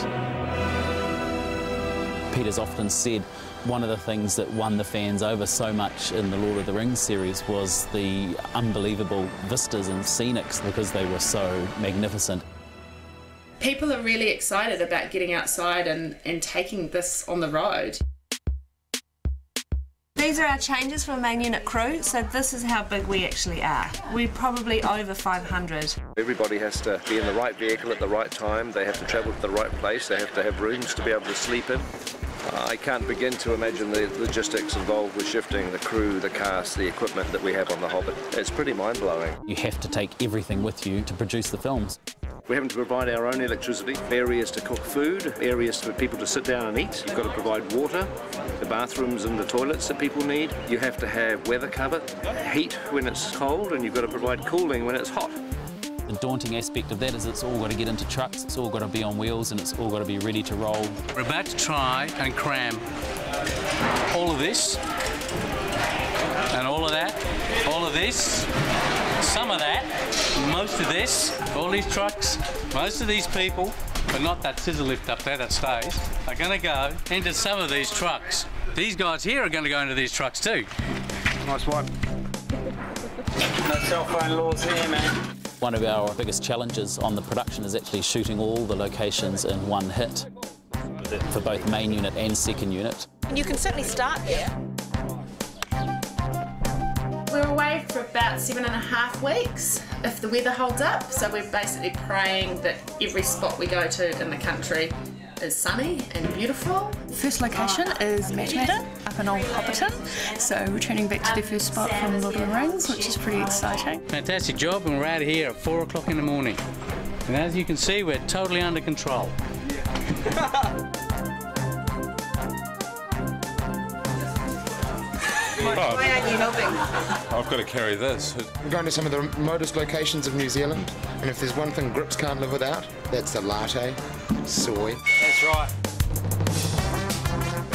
Peter's often said one of the things that won the fans over so much in the Lord of the Rings series was the unbelievable vistas and scenics because they were so magnificent. People are really excited about getting outside and taking this on the road. These are our changes for main unit crew, so this is how big we actually are. We're probably over 500. Everybody has to be in the right vehicle at the right time, they have to travel to the right place, they have to have rooms to be able to sleep in. I can't begin to imagine the logistics involved with shifting the crew, the cast, the equipment that we have on The Hobbit. It's pretty mind-blowing. You have to take everything with you to produce the films. We're having to provide our own electricity, areas to cook food, areas for people to sit down and eat. You've got to provide water, the bathrooms and the toilets that people need. You have to have weather cover, heat when it's cold, and you've got to provide cooling when it's hot. The daunting aspect of that is it's all got to get into trucks, it's all got to be on wheels, and it's all got to be ready to roll. We're about to try and cram all of this, and all of that, all of this, some of that, most of this, all these trucks, most of these people, but not that scissor lift up there that stays, are going to go into some of these trucks. These guys here are going to go into these trucks too. Nice one. No cell phone laws here, man. One of our biggest challenges on the production is actually shooting all the locations in one hit for both main unit and second unit. You can certainly start here. We're away for about 7.5 weeks if the weather holds up, so we're basically praying that every spot we go to in the country is sunny and beautiful. First location is Matchmatter up in Old Hobbiton, so returning back to the first spot from Lord of the Rings, which is pretty exciting. Fantastic job, and we're out of here at 4 o'clock in the morning. And as you can see, we're totally under control. Why aren't you helping? I've got to carry this. I'm going to some of the remotest locations of New Zealand, and if there's one thing Grips can't live without, that's the latte, soy. That's right.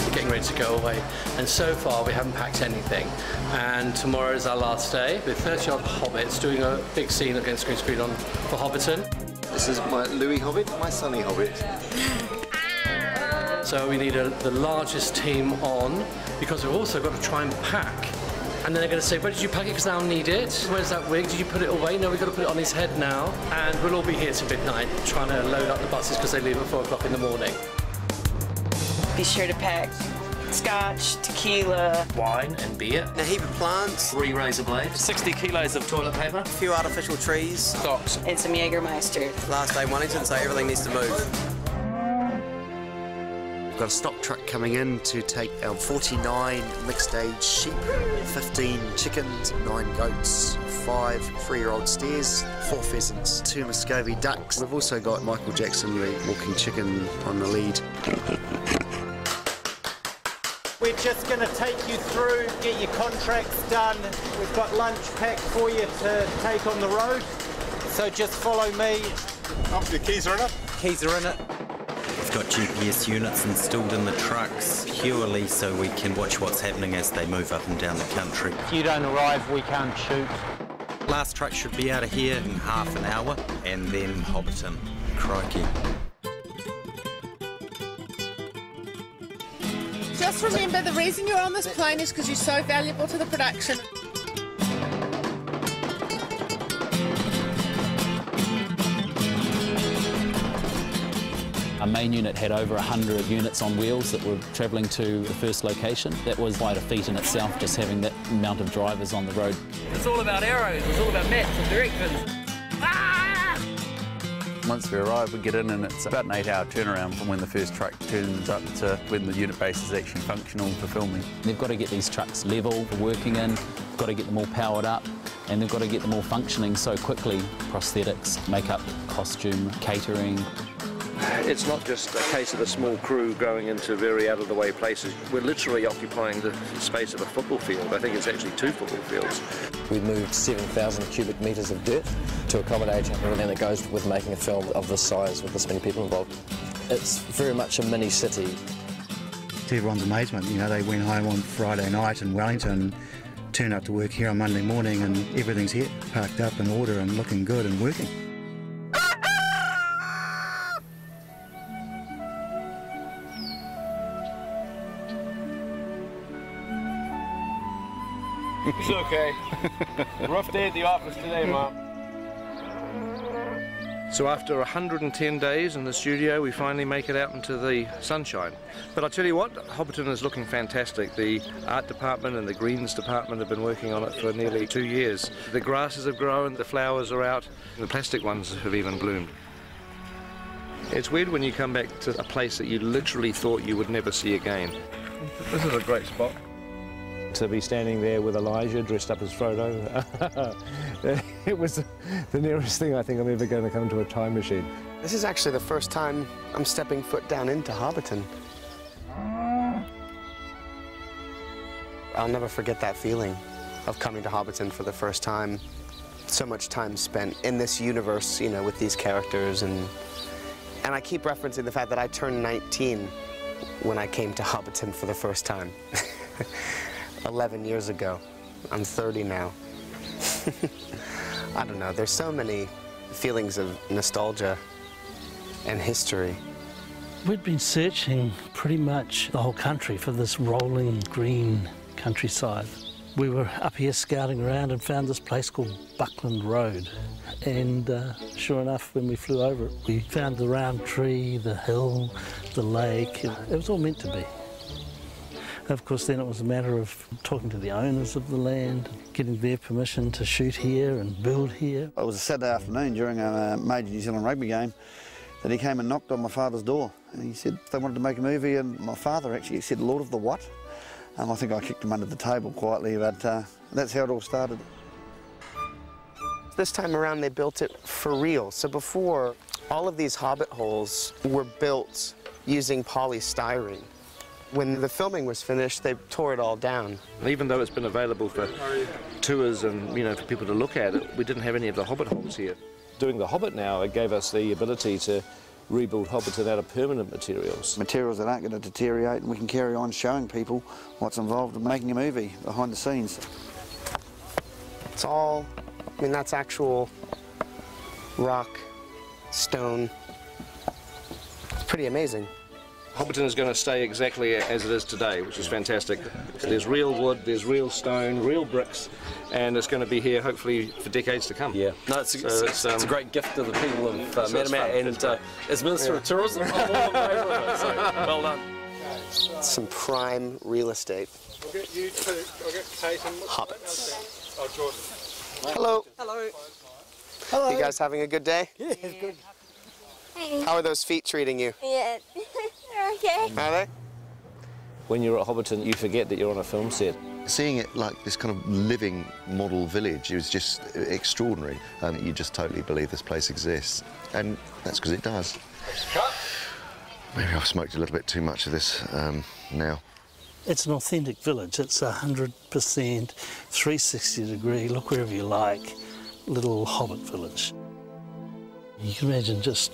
We're getting ready to go away, and so far we haven't packed anything. And tomorrow is our last day with 30-odd hobbits doing a big scene against green screen on for Hobbiton. This is my Louis Hobbit, my Sonny Hobbit. So we need the largest team on, because we've also got to try and pack. And then they're going to say, where did you pack it? Because I'll need it. Where's that wig? Did you put it away? No, we've got to put it on his head now. And we'll all be here till midnight trying to load up the buses because they leave at 4 o'clock in the morning. Be sure to pack scotch, tequila, wine and beer, a heap of plants, 3 razor blades, 60 kilos of toilet paper, a few artificial trees, socks, and some Jägermeister. Last day Wellington, so everything needs to move. We've got a stock truck coming in to take our 49 mixed age sheep, 15 chickens, 9 goats, 5 3-year-old steers, 4 pheasants, 2 Muscovy ducks. We've also got Michael Jackson, the walking chicken, on the lead. we're just going to take you through, get your contracts done. We've got lunch packed for you to take on the road. So just follow me. Oh, your keys are in it? Keys are in it. We've got GPS units installed in the trucks purely so we can watch what's happening as they move up and down the country. If you don't arrive, we can't shoot. Last truck should be out of here in half an hour, and then Hobbiton. Crikey. Just remember, the reason you're on this plane is because you're so valuable to the production. Our main unit had over 100 units on wheels that were travelling to the first location. That was quite a feat in itself, just having that amount of drivers on the road. It's all about arrows, it's all about maps and directions. Once we arrive, we get in and it's about an 8-hour turnaround from when the first truck turns up to when the unit base is actually functional for filming. They've got to get these trucks level for working in, got to get them all powered up, and they've got to get them all functioning so quickly. Prosthetics, makeup, costume, catering. It's not just a case of a small crew going into very out-of-the-way places. We're literally occupying the space of a football field. I think it's actually 2 football fields. We moved 7,000 cubic metres of dirt to accommodate everything that goes with making a film of this size with this many people involved. It's very much a mini city. To everyone's amazement, you know, they went home on Friday night in Wellington, turned up to work here on Monday morning, and everything's here, parked up in order and looking good and working. It's okay. Rough day at the office today, Mom. So after 110 days in the studio, we finally make it out into the sunshine. But I'll tell you what, Hobbiton is looking fantastic. The art department and the greens department have been working on it for nearly 2 years. The grasses have grown, the flowers are out, the plastic ones have even bloomed. It's weird when you come back to a place that you literally thought you would never see again. This is a great spot. To be standing there with Elijah dressed up as Frodo, it was the nearest thing I think I'm ever going to come to a time machine. This is actually the first time I'm stepping foot down into Hobbiton. I'll never forget that feeling of coming to Hobbiton for the first time. So much time spent in this universe, you know, with these characters, and I keep referencing the fact that I turned 19 when I came to Hobbiton for the first time. 11 years ago. I'm 30 now. I don't know, there's so many feelings of nostalgia and history. We'd been searching pretty much the whole country for this rolling green countryside. We were up here scouting around and found this place called Buckland Road. And sure enough, when we flew over it, we found the round tree, the hill, the lake. It was all meant to be. Of course, then it was a matter of talking to the owners of the land, getting their permission to shoot here and build here. It was a Saturday afternoon during a major New Zealand rugby game that he came and knocked on my father's door. And he said they wanted to make a movie, and my father actually said, "Lord of the what?" I think I kicked him under the table quietly, but that's how it all started. This time around, they built it for real. So before, all of these Hobbit holes were built using polystyrene. When the filming was finished, they tore it all down. Even though it's been available for tours and, you know, for people to look at it, we didn't have any of the Hobbit holes here. Doing the Hobbit now, it gave us the ability to rebuild Hobbiton out of permanent materials. Materials that aren't going to deteriorate, and we can carry on showing people what's involved in making a movie behind the scenes. It's all, I mean, that's actual rock, stone. It's pretty amazing. Hobbiton is going to stay exactly as it is today, which is fantastic. There's real wood, there's real stone, real bricks, and it's going to be here hopefully for decades to come. Yeah, no, it's a great gift to the people of Manamac, and as Minister of Tourism, I'm all in favour of it, so well done. Some prime real estate. I'll get you two, I'll get Kate and... Hobbits. Oh, Jordan. Hello. Hello. Hello. You guys having a good day? Yeah, it's good. How are those feet treating you? Yeah, they're okay. Are they? When you're at Hobbiton, you forget that you're on a film set. Seeing it like this kind of living model village is just extraordinary. You just totally believe this place exists. And that's because it does. Maybe I've smoked a little bit too much of this now. It's an authentic village. It's 100% 360-degree, look wherever you like, little hobbit village. You can imagine just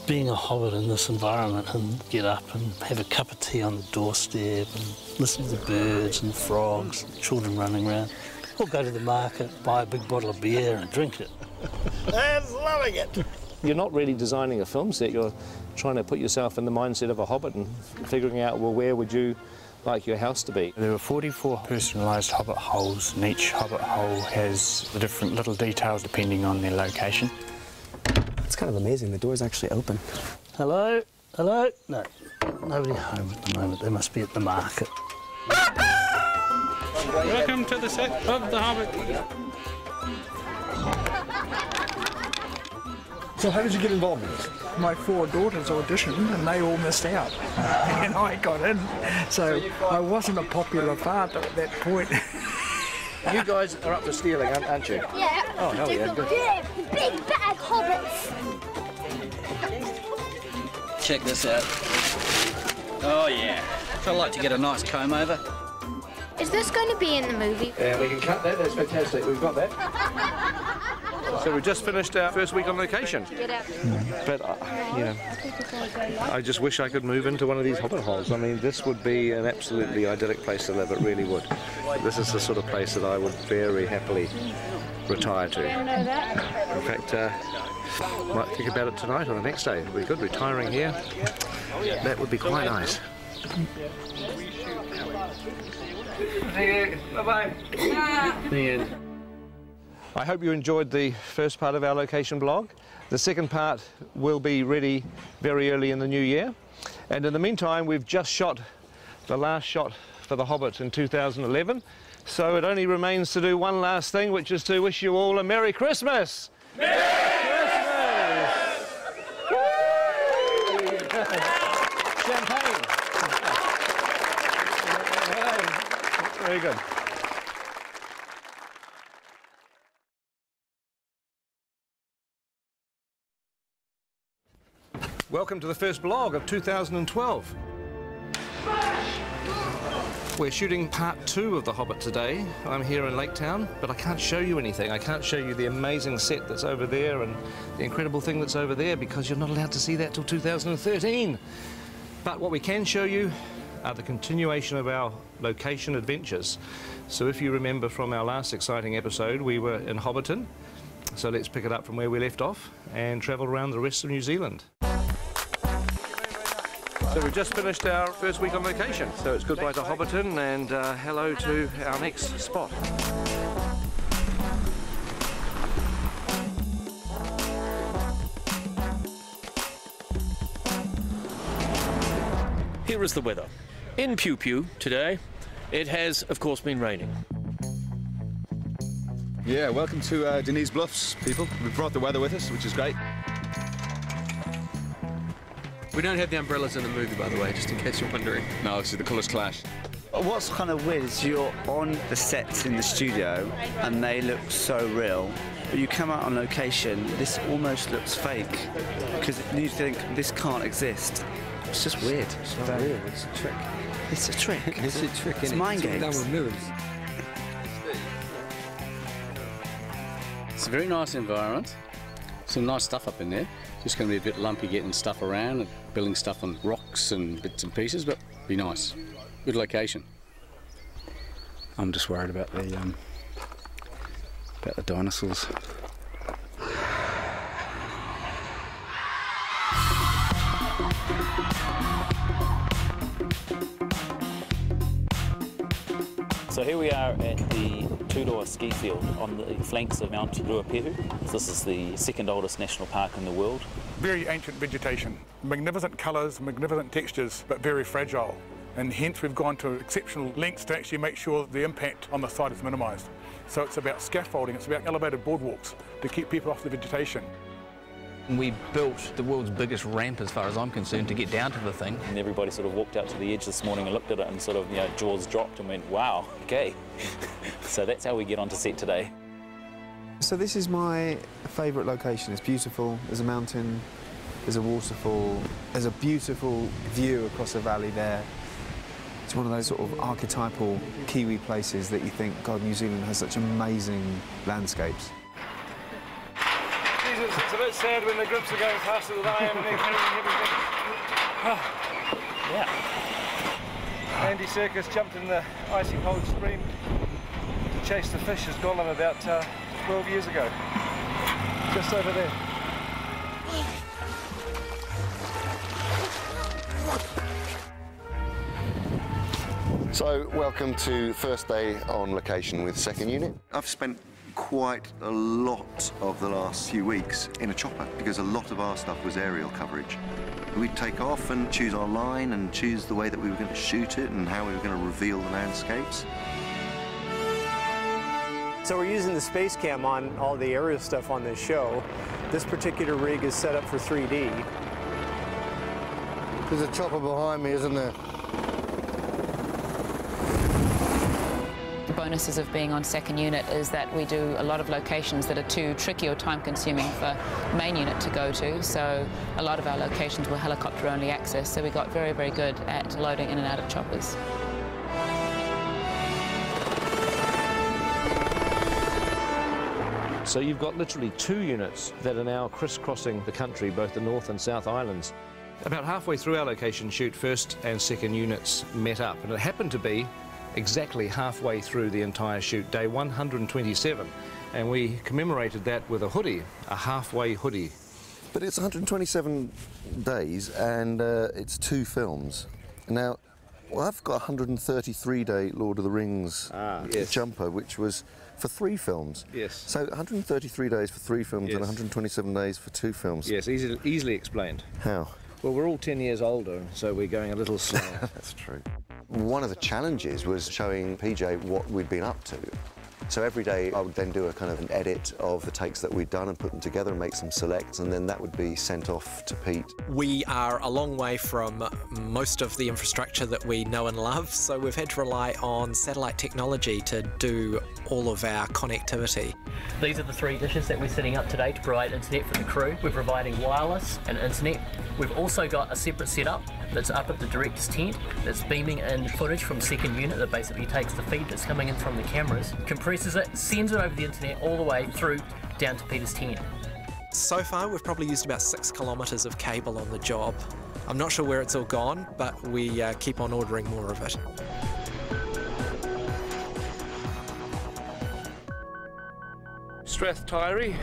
being a hobbit in this environment and get up and have a cup of tea on the doorstep and listen to the birds and the frogs and children running around. Or go to the market, buy a big bottle of beer and drink it. I'm loving it. You're not really designing a film set, you're trying to put yourself in the mindset of a hobbit and figuring out, well, where would you like your house to be? There were 44 personalised hobbit holes, and each hobbit hole has the different little details depending on their location. It's kind of amazing, the door's actually open. Hello? Hello? No, nobody home at the moment. They must be at the market. Welcome to the set of The Hobbit. So how did you get involved in this? My 4 daughters auditioned and they all missed out. And I got in. So I wasn't a popular father at that point. You guys are up for stealing, aren't you? Yeah. Oh, hell yeah, good. Big bag hobbits. Check this out. Oh yeah. I'd like to get a nice comb over. Is this going to be in the movie? Yeah, we can cut that. That's fantastic. We've got that. So we've just finished our first week on location. But, you know, I just wish I could move into one of these hobbit holes. I mean, this would be an absolutely idyllic place to live. It really would. This is the sort of place that I would very happily retire to. In fact, might think about it tonight or the next day. It would be good retiring here. That would be quite nice. Bye-bye. I hope you enjoyed the first part of our location blog. The second part will be ready very early in the new year. And in the meantime, we've just shot the last shot for The Hobbit in 2011. So it only remains to do one last thing, which is to wish you all a Merry Christmas! Merry Christmas! Champagne! Very good. Welcome to the first blog of 2012. We're shooting part 2 of The Hobbit today. I'm here in Laketown, but I can't show you anything. I can't show you the amazing set that's over there and the incredible thing that's over there because you're not allowed to see that till 2013. But what we can show you are the continuation of our location adventures. So if you remember from our last exciting episode, we were in Hobbiton. So let's pick it up from where we left off and travel around the rest of New Zealand. So we've just finished our first week on location. So it's goodbye to Hobbiton and hello to our next spot. Here is the weather. In Pew Pew today, it has, of course, been raining. Yeah, welcome to Denise Bluffs, people. We've brought the weather with us, which is great. We don't have the umbrellas in the movie, by the way, just in case you're wondering. No, see, the colours clash. What's kind of weird is you're on the sets in the studio and they look so real, but you come out on location, this almost looks fake because you think this can't exist. It's just weird. It's not real, it's a trick. It's a trick. It's a trick, It's mind games. Done with mirrors. It's a very nice environment. Some nice stuff up in there. Just going to be a bit lumpy getting stuff around and building stuff on rocks and bits and pieces, but be nice. Good location. I'm just worried about the dinosaurs. So here we are at the Turoa ski field on the flanks of Mount Ruapehu. This is the second oldest national park in the world. Very ancient vegetation, magnificent colours, magnificent textures, but very fragile. And hence we've gone to exceptional lengths to actually make sure the impact on the site is minimised. So it's about scaffolding, it's about elevated boardwalks to keep people off the vegetation. We built the world's biggest ramp, as far as I'm concerned, to get down to the thing. And everybody sort of walked out to the edge this morning and looked at it and sort of, you know, jaws dropped and went, wow, okay. So that's how we get onto set today. So this is my favourite location. It's beautiful. There's a mountain, there's a waterfall, there's a beautiful view across the valley there. It's one of those sort of archetypal Kiwi places that you think, God, New Zealand has such amazing landscapes. Jesus, it's a bit sad when the grips are going faster than I am and they're carrying everything. Yeah. Andy Serkis jumped in the icy cold stream to chase the fish as Gollum about 12 years ago. Just over there. So, welcome to first day on location with 2nd Unit. I've spent quite a lot of the last few weeks in a chopper because a lot of our stuff was aerial coverage. We'd take off and choose our line and choose the way that we were going to shoot it and how we were going to reveal the landscapes. So we're using the space cam on all the aerial stuff on this show. This particular rig is set up for 3D. There's a chopper behind me, isn't there? The bonuses of being on 2nd Unit is that we do a lot of locations that are too tricky or time-consuming for main unit to go to, so a lot of our locations were helicopter-only access, so we got very, very good at loading in and out of choppers. So you've got literally 2 units that are now crisscrossing the country, both the North and South Islands. About halfway through our location shoot, 1st and 2nd units met up, and it happened to be exactly halfway through the entire shoot, day 127, and we commemorated that with a hoodie, a halfway hoodie. But it's 127 days and it's 2 films. Now, well, I've got a 133-day Lord of the Rings jumper, which was for 3 films. Yes. So 133 days for 3 films and 127 days for 2 films. Yes, easily explained. How? Well, we're all 10 years older, so we're going a little slower. That's true. One of the challenges was showing PJ what we'd been up to. So every day I would then do a kind of an edit of the takes that we'd done and put them together and make some selects, and then that would be sent off to Pete. We are a long way from most of the infrastructure that we know and love, so we've had to rely on satellite technology to do all of our connectivity. These are the 3 dishes that we're setting up today to provide internet for the crew. We're providing wireless and internet. We've also got a separate setup that's up at the director's tent that's beaming in footage from 2nd Unit that basically takes the feed that's coming in from the cameras, compresses it, sends it over the internet all the way through down to Peter's tent. So far we've probably used about 6 kilometres of cable on the job. I'm not sure where it's all gone, but we keep on ordering more of it. Strathtyre,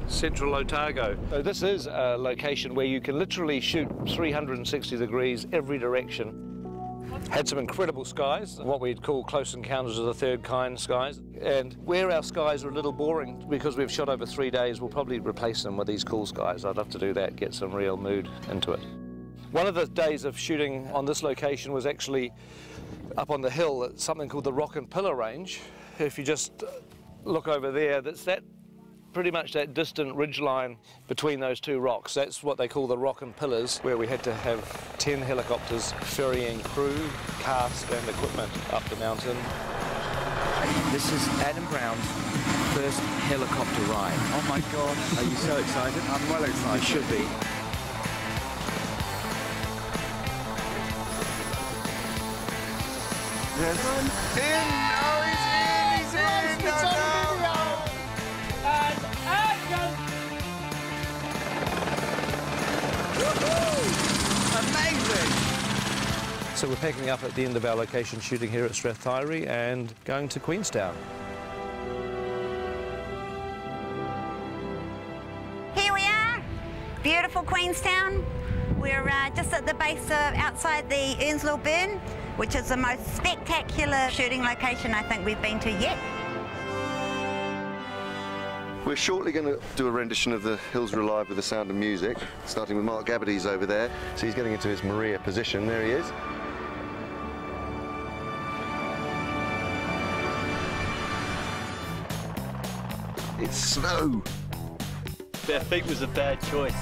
Central Otago. So this is a location where you can literally shoot 360 degrees every direction. Had some incredible skies, what we'd call close encounters of the 3rd kind skies. And where our skies are a little boring, because we've shot over 3 days, we'll probably replace them with these cool skies. I'd love to do that, get some real mood into it. One of the days of shooting on this location was actually up on the hill at something called the Rock and Pillar Range. If you just look over there, that's pretty much that distant ridge line between those 2 rocks. That's what they call the Rock and Pillars, where we had to have 10 helicopters ferrying crew, cast and equipment up the mountain. This is Adam Brown's first helicopter ride. Oh my God. Are you so excited? I'm well excited. You should be. Yes. In! Oh, he's in! He's in! It's on video! And action! Amazing! So we're packing up at the end of our location shooting here at Strathtyre and going to Queenstown. Here we are, beautiful Queenstown. We're just at the base of outside the Earnslow Burn, which is the most spectacular shooting location I think we've been to yet. We're shortly going to do a rendition of The Hills Are Alive with the Sound of Music, starting with Mark Gabbady's over there. So he's getting into his Maria position. There he is. It's snow. Bare feet was a bad choice.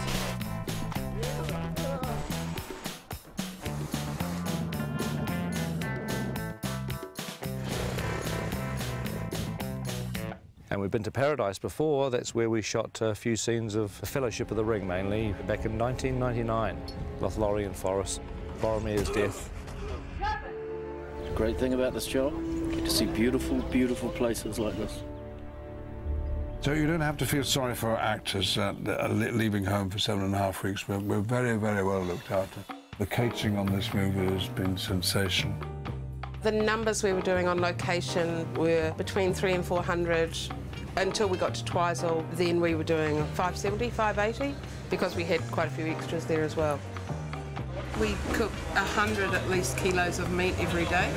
And we've been to Paradise before. That's where we shot a few scenes of Fellowship of the Ring, mainly, back in 1999. Lothlorien Forest, Boromir's death. great thing about this job. Get to see beautiful, beautiful places like this. So you don't have to feel sorry for our actors leaving home for 7.5 weeks. We're very, very well looked after. The catering on this movie has been sensational. The numbers we were doing on location were between 300 and 400 until we got to Twizel. Then we were doing 570, 580 because we had quite a few extras there as well. We cook 100 at least kilos of meat every day.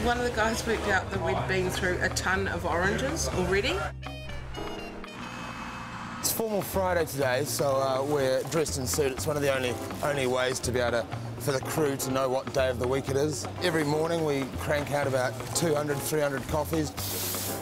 One of the guys worked out that we'd been through a ton of oranges already. It's Formal Friday today, so we're dressed in suit. It's one of the only ways to be able to, for the crew to know what day of the week it is. Every morning we crank out about 200, 300 coffees.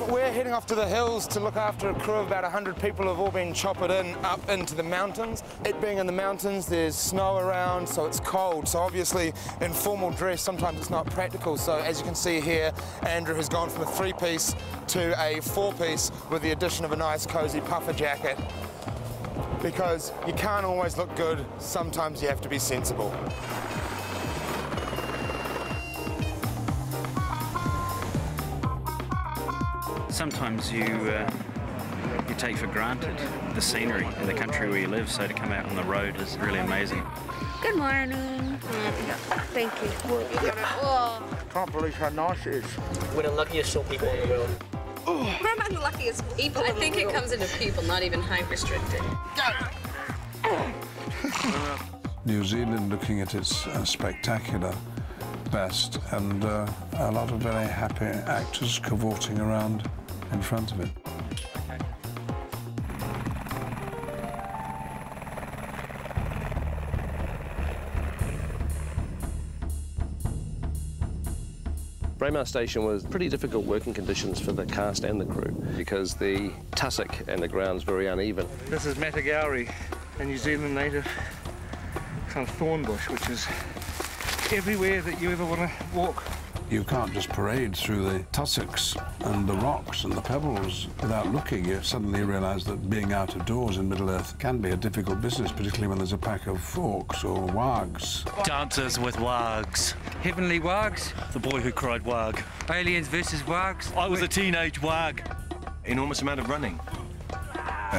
We're heading off to the hills to look after a crew of about 100 people who have all been choppered in up into the mountains. It being in the mountains, there's snow around, so it's cold. So obviously in formal dress, sometimes it's not practical. So as you can see here, Andrew has gone from a 3-piece to a 4-piece with the addition of a nice cozy puffer jacket. Because you can't always look good, sometimes you have to be sensible. Sometimes you take for granted the scenery in the country where you live, so to come out on the road is really amazing. Good morning. Thank you. Oh. Can't believe how nice it is. We're the luckiest short people in the world. We're among the luckiest people. I think it comes into people, not even height restricted. New Zealand looking at its spectacular best, and a lot of very happy actors cavorting around in front of it. Braemar Station was pretty difficult working conditions for the cast and the crew because the tussock and the ground's very uneven. This is Matagauri, a New Zealand native kind of thorn bush, which is everywhere that you ever want to walk. You can't just parade through the tussocks and the rocks and the pebbles without looking. You suddenly realise that being out of doors in Middle-earth can be a difficult business, particularly when there's a pack of orcs or wargs. Dances with wargs. Heavenly wargs. The boy who cried warg. Aliens versus wargs. I was a teenage warg. Enormous amount of running.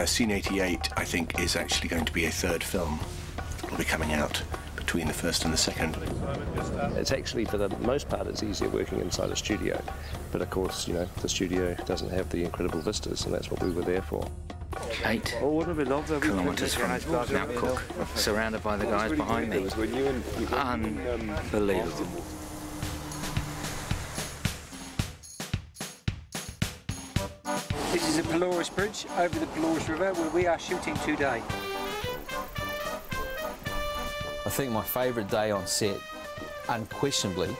Scene 88, I think, is actually going to be a third film. It'll be coming out between the first and the second. It's actually, for the most part, it's easier working inside a studio. But of course, you know, the studio doesn't have the incredible vistas, and that's what we were there for. 8 kilometres from Mount Cook, surrounded by the guys behind me. Unbelievable. This is a Pelorus Bridge over the Pelorus River where we are shooting today. I think my favourite day on set, unquestionably,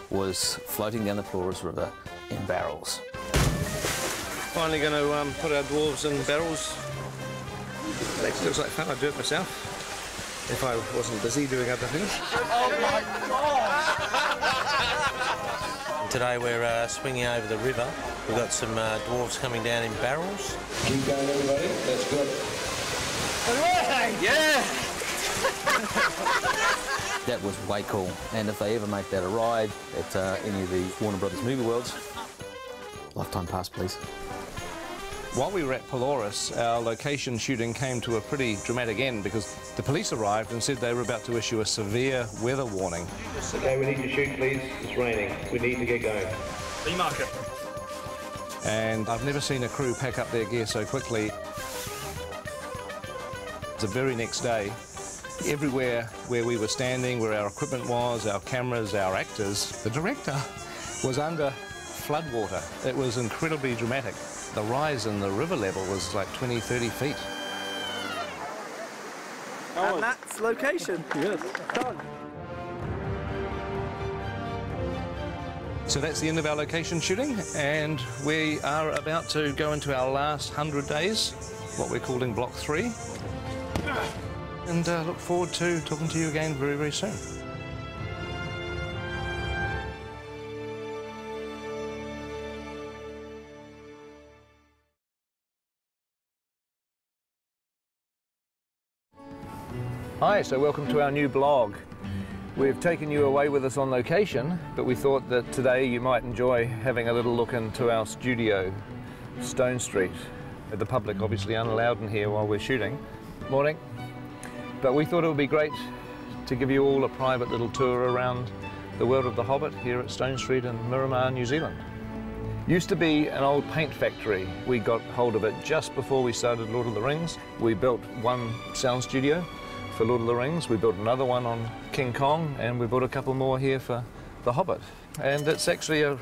was floating down the Pelorus River in barrels. Finally going to put our dwarves in barrels. It actually looks like fun. I'd do it myself if I wasn't busy doing other things. Oh my God! Today we're swinging over the river. We've got some dwarves coming down in barrels. Keep going, everybody. That's good. Yeah! That was way cool, and if they ever make that a ride at any of the Warner Brothers movie worlds, lifetime pass, please. While we were at Pelorus, our location shooting came to a pretty dramatic end because the police arrived and said they were about to issue a severe weather warning. Okay, we need to shoot, please. It's raining. We need to get going. B-marker. And I've never seen a crew pack up their gear so quickly. The very next day, everywhere where we were standing, where our equipment was, our cameras, our actors, the director was under floodwater. It was incredibly dramatic. The rise in the river level was like 20, 30 feet. And that's location. Yes. Done. So that's the end of our location shooting, and we are about to go into our last 100 days, what we're calling Block 3. And look forward to talking to you again very, very soon. Hi, so welcome to our new blog. We've taken you away with us on location, but we thought that today you might enjoy having a little look into our studio, Stone Street. The public obviously unallowed in here while we're shooting. Morning. But we thought it would be great to give you all a private little tour around the world of the Hobbit here at Stone Street in Miramar, New Zealand. Used to be an old paint factory. We got hold of it just before we started Lord of the Rings. We built one sound studio for Lord of the Rings. We built another one on King Kong, and we built a couple more here for The Hobbit. And it's actually a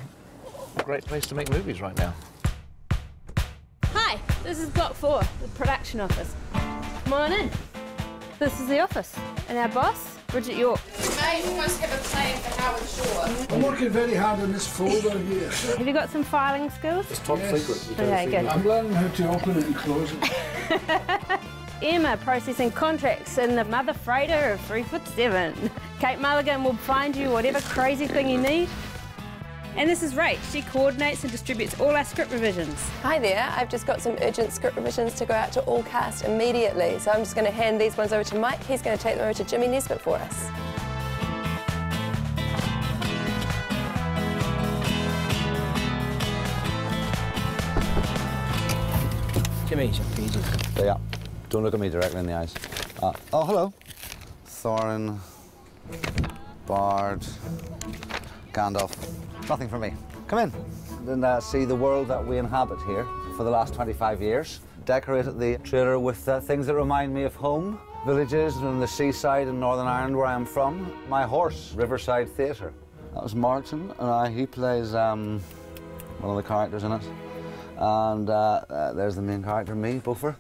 great place to make movies right now. Hi, this is Block 4, the production office. Come on in. This is the office, and our boss, Bridget York. I almost have a plan for Howard Shore. I'm working very hard on this folder here. Have you got some filing skills? It's top secret. Okay, good. I'm learning how to open it and close it. Emma processing contracts in the mother freighter of 3'7". Kate Mulligan will find you whatever crazy thing you need. And this is Rach. She coordinates and distributes all our script revisions. Hi there. I've just got some urgent script revisions to go out to all cast immediately. So I'm just going to hand these ones over to Mike. He's going to take them over to Jimmy Nesbitt for us. Jimmy, pages. Yeah. Don't look at me directly in the eyes. Oh, hello. Thorin, Bard, Gandalf. Nothing for me. Come in and see the world that we inhabit here for the last 25 years. Decorated the trailer with things that remind me of home. Villages and the seaside in Northern Ireland where I'm from. My horse, Riverside Theatre. That was Martin, and he plays one of the characters in it. And there's the main character, me, Beaufort.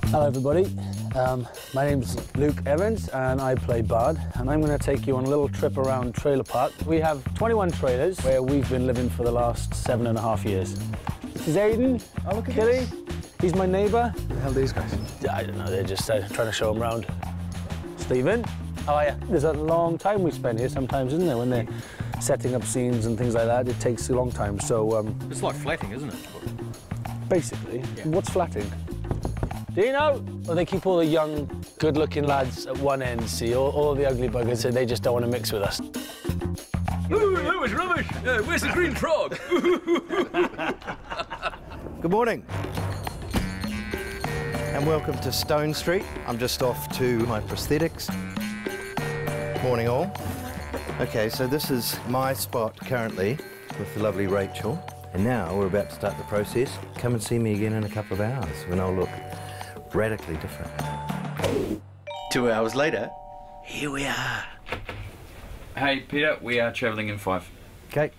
Hello everybody, my name's Luke Evans and I play Bard, and I'm going to take you on a little trip around Trailer Park. We have 21 trailers where we've been living for the last 7.5 years. This is Aiden, Killy, he's my neighbour. Who the hell are these guys? I don't know, they're just trying to show them around. Stephen, how are you? There's a long time we spend here sometimes, isn't there, when they're setting up scenes and things like that. It takes a long time, so... It's like flatting, isn't it? Basically. Yeah. What's flatting? Do you know? Well, they keep all the young, good-looking lads at one end, see, all the ugly buggers, so they just don't want to mix with us. Ooh, that was rubbish! Where's the green frog? Good morning. And welcome to Stone Street. I'm just off to my prosthetics. Morning all. Okay, so this is my spot currently with the lovely Rachel. And now we're about to start the process. Come and see me again in a couple of hours when I'll look radically different. 2 hours later, here we are. Hey, Peter, we are travelling in 5. Okay.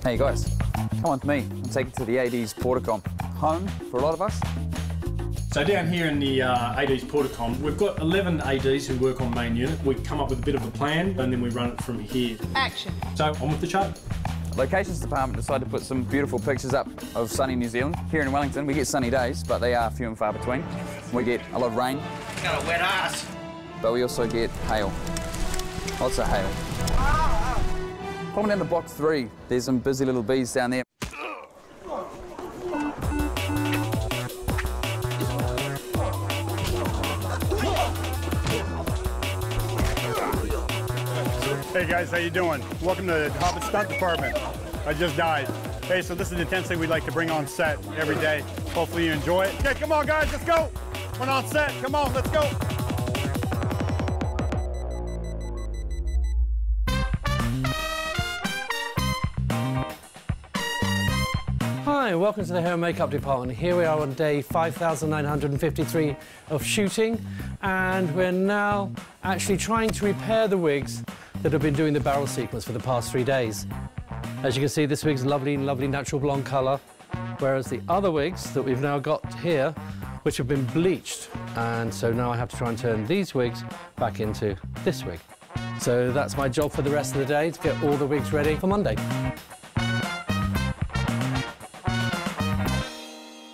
Hey guys, come on with me. I'm taking you to the AD's Porticom. Home for a lot of us. So down here in the AD's Porticom, we've got 11 ADs who work on main unit. We come up with a bit of a plan and then we run it from here. Action. So on with the show. Locations department decided to put some beautiful pictures up of sunny New Zealand. Here in Wellington, we get sunny days, but they are few and far between. We get a lot of rain. Got a wet ass. But we also get hail. Lots of hail. Coming down to block 3, there's some busy little bees down there. Hey guys, how you doing? Welcome to the Hobbit Stunt Department. I just died. Hey, so this is the intensity we like to bring on set every day. Hopefully you enjoy it. Okay, come on guys, let's go. We're on set, come on, let's go. Hi, welcome to the hair and makeup department. Here we are on day 5,953 of shooting, and we're now actually trying to repair the wigs that have been doing the barrel sequence for the past 3 days. As you can see, this wig's lovely natural blonde colour, whereas the other wigs that we've now got here, which have been bleached, and so now I have to try and turn these wigs back into this wig. So that's my job for the rest of the day, to get all the wigs ready for Monday.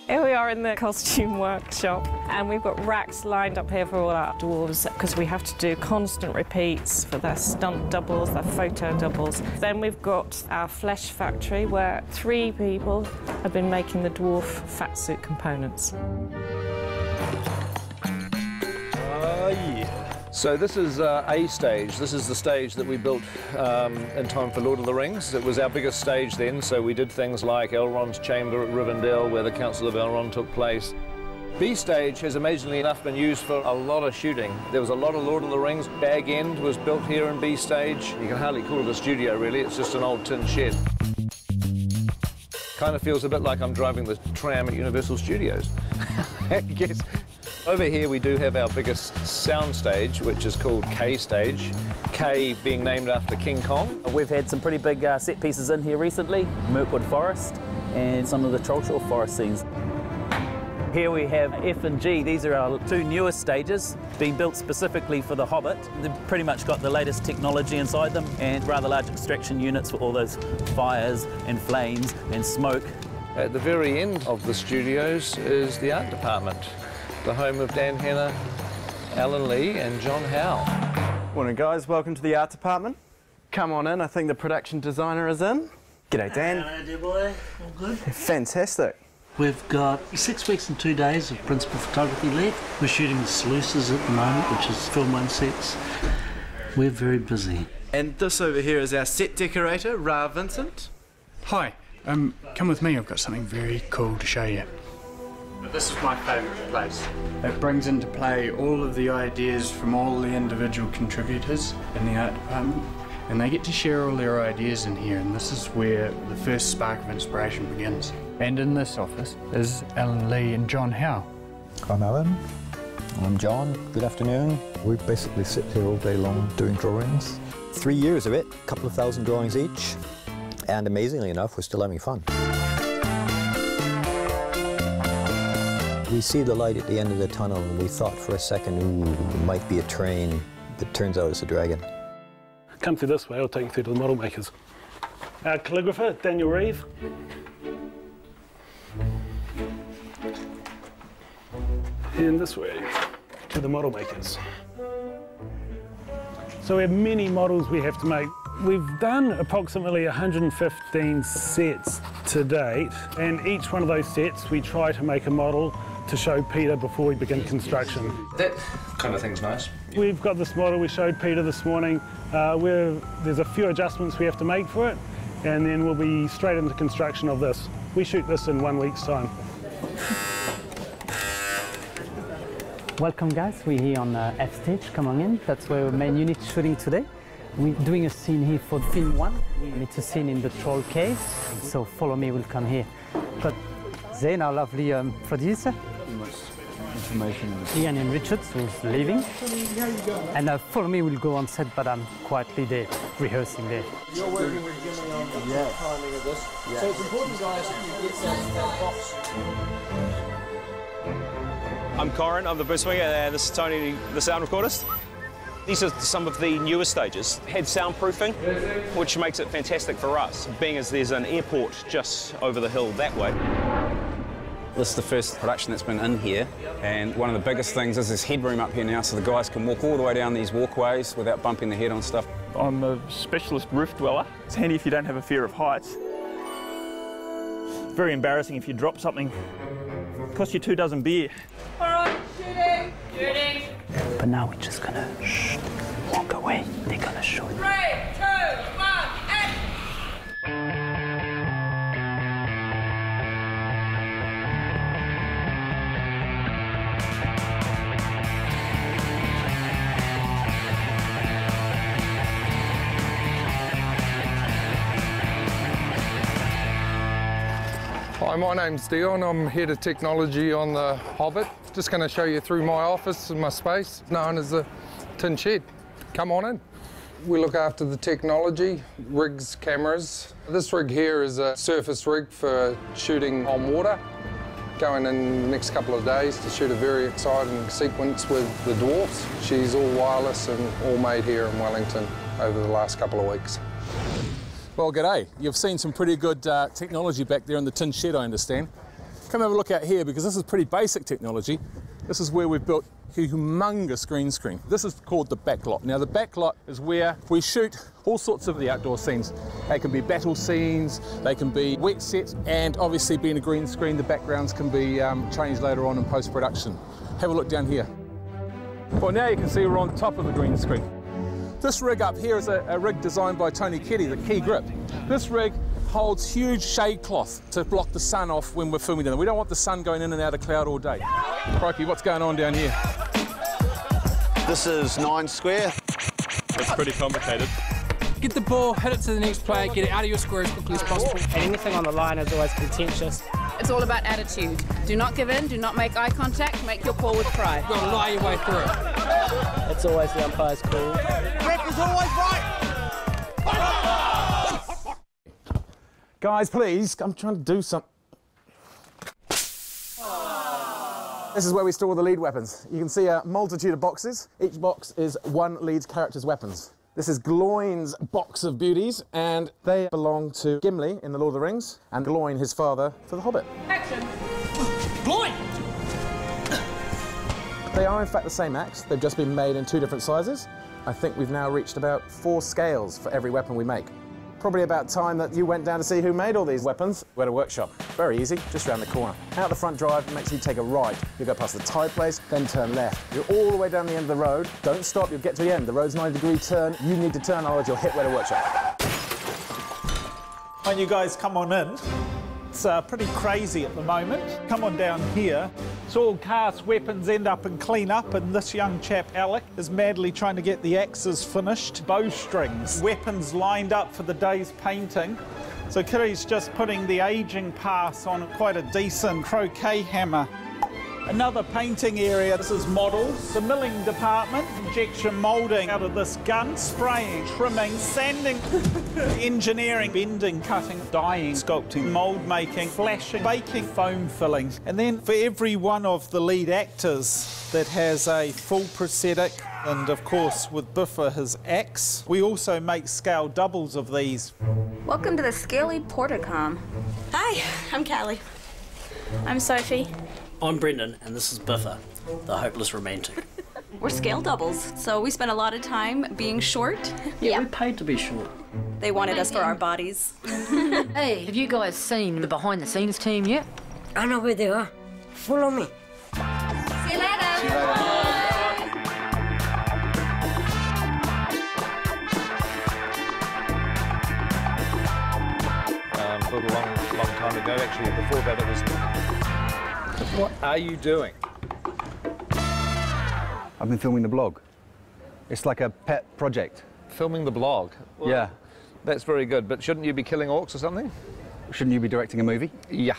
Here we are in the costume workshop, and we've got racks lined up here for all our dwarves because we have to do constant repeats for their stunt doubles, their photo doubles. Then we've got our flesh factory where 3 people have been making the dwarf fat suit components. Yeah. So this is A stage. This is the stage that we built in time for Lord of the Rings. It was our biggest stage then, so we did things like Elrond's chamber at Rivendell, where the Council of Elrond took place. B stage has amazingly enough been used for a lot of shooting. There was a lot of Lord of the Rings. Bag End was built here in B stage. You can hardly call it a studio really, it's just an old tin shed. Kind of feels a bit like I'm driving the tram at Universal Studios. I guess. Over here we do have our biggest sound stage, which is called K stage. K being named after King Kong. We've had some pretty big set pieces in here recently. Mirkwood Forest and some of the Trollshaw Forest scenes. Here we have F and G. These are our two newest stages, being built specifically for the Hobbit. They've pretty much got the latest technology inside them and rather large extraction units for all those fires and flames and smoke. At the very end of the studios is the art department, the home of Dan Henner, Alan Lee and John Howe. Morning guys, welcome to the art department. Come on in, I think the production designer is in. G'day Dan. Hello dear boy, all good? Fantastic. We've got 6 weeks and 2 days of principal photography left. We're shooting the sluices at the moment, which is film 1 sets. We're very busy. And this over here is our set decorator, Ra Vincent. Hi, come with me, I've got something very cool to show you. This is my favourite place. It brings into play all of the ideas from all the individual contributors in the art department, and they get to share all their ideas in here, and this is where the first spark of inspiration begins. And in this office is Alan Lee and John Howe. I'm Alan. I'm John. Good afternoon. We basically sit here all day long doing drawings. 3 years of it, a couple of thousand drawings each, and amazingly enough, we're still having fun. We see the light at the end of the tunnel, and we thought for a second, ooh, it might be a train, but it turns out it's a dragon. Come through this way, I'll take you through to the model makers. Our calligrapher, Daniel Reeve. And this way to the model makers. So we have many models we have to make. We've done approximately 115 sets to date, and each one of those sets we try to make a model to show Peter before we begin construction. That kind of thing's nice. We've got this model we showed Peter this morning. There's a few adjustments we have to make for it, and then we'll be straight into construction of this. We shoot this in 1 week's time. Welcome guys, we're here on F stage, come on in. That's where our main unit is shooting today. We're doing a scene here for film 1, and it's a scene in the troll cave. So follow me, we'll come here. Got Zane, our lovely producer. Information. Ian and Richards, who's leaving. And follow me, we'll go on set, but I'm quietly there, rehearsing there. You're working with Jimmy on the timing of this. Yeah. So it's important, guys, that you get that box. I'm Corin, I'm the booth swinger, and this is Tony, the sound recordist. These are some of the newer stages. Had soundproofing, which makes it fantastic for us, being as there's an airport just over the hill that way. This is the first production that's been in here, and one of the biggest things is this headroom up here now, so the guys can walk all the way down these walkways without bumping their head on stuff. I'm a specialist roof dweller. It's handy if you don't have a fear of heights. It's very embarrassing if you drop something. It costs you 2 dozen beer. All right, shooting! Shooting! But now we're just gonna walk away. They're gonna shoot. 3, 2, 1, action! Hi, my name's Dion. I'm head of technology on the Hobbit. Just going to show you through my office and my space, known as the Tin Shed. Come on in. We look after the technology, rigs, cameras. This rig here is a surface rig for shooting on water. Going in the next couple of days to shoot a very exciting sequence with the dwarfs. She's all wireless and all made here in Wellington over the last couple of weeks. Well, g'day. You've seen some pretty good technology back there in the tin shed, I understand. Come have a look out here, because this is pretty basic technology. This is where we've built a humongous green screen. This is called the backlot. Now, the backlot is where we shoot all sorts of the outdoor scenes. They can be battle scenes, they can be wet sets, and obviously being a green screen, the backgrounds can be changed later on in post-production. Have a look down here. Well, now you can see we're on top of the green screen. This rig up here is a rig designed by Tony Keddy, the Key Grip. This rig holds huge shade cloth to block the sun off when we're filming them. We don't want the sun going in and out of cloud all day. Crikey, what's going on down here? This is 9 square. It's pretty complicated. Get the ball, hit it to the next player, get it out of your square as quickly as possible. And anything on the line is always contentious. It's all about attitude. Do not give in, do not make eye contact, make your call with pride. You've got to lie your way through it. It's always the umpire's call. Ref is always right! Guys, please, I'm trying to do something. This is where we store the lead weapons. You can see a multitude of boxes. Each box is one lead character's weapons. This is Gloin's box of beauties, and they belong to Gimli in The Lord of the Rings, and Gloin, his father, for The Hobbit. Action! Gloin! They are in fact the same axe, they've just been made in 2 different sizes. I think we've now reached about 4 scales for every weapon we make. Probably about time that you went down to see who made all these weapons. We're at a workshop. Very easy, just around the corner. Out the front drive, make sure you take a right. You go past the tie place, then turn left. You're all the way down the end of the road. Don't stop, you'll get to the end. The road's 90-degree turn. You need to turn, otherwise you'll hit Weta Workshop. When you guys come on in, it's pretty crazy at the moment. Come on down here. It's all cast weapons end up in clean up, and this young chap, Alec, is madly trying to get the axes finished. Bowstrings, weapons lined up for the day's painting. So Kiri's just putting the aging pass on quite a decent croquet hammer. Another painting area, this is models. The milling department, injection moulding out of this gun, spraying, trimming, sanding, engineering, bending, cutting, dyeing, sculpting, mould making, flashing, baking, foam filling. And then for every one of the lead actors that has a full prosthetic, and of course with Biffa his axe, we also make scale doubles of these. Welcome to the Scaly Portacom. Hi, I'm Callie. I'm Sophie. I'm Brendan, and this is Biffa, the hopeless romantic. We're scale doubles, so we spent a lot of time being short. Yeah, we're paid to be short. They wanted us for our bodies. Hey, have you guys seen the behind-the-scenes team yet? I know where they are. Follow me. See you later. Built a long time ago, actually. Before that, it was... What are you doing? I've been filming the blog. It's like a pet project. Filming the blog? Well, yeah. That's very good, but shouldn't you be killing orcs or something? Shouldn't you be directing a movie? Yeah.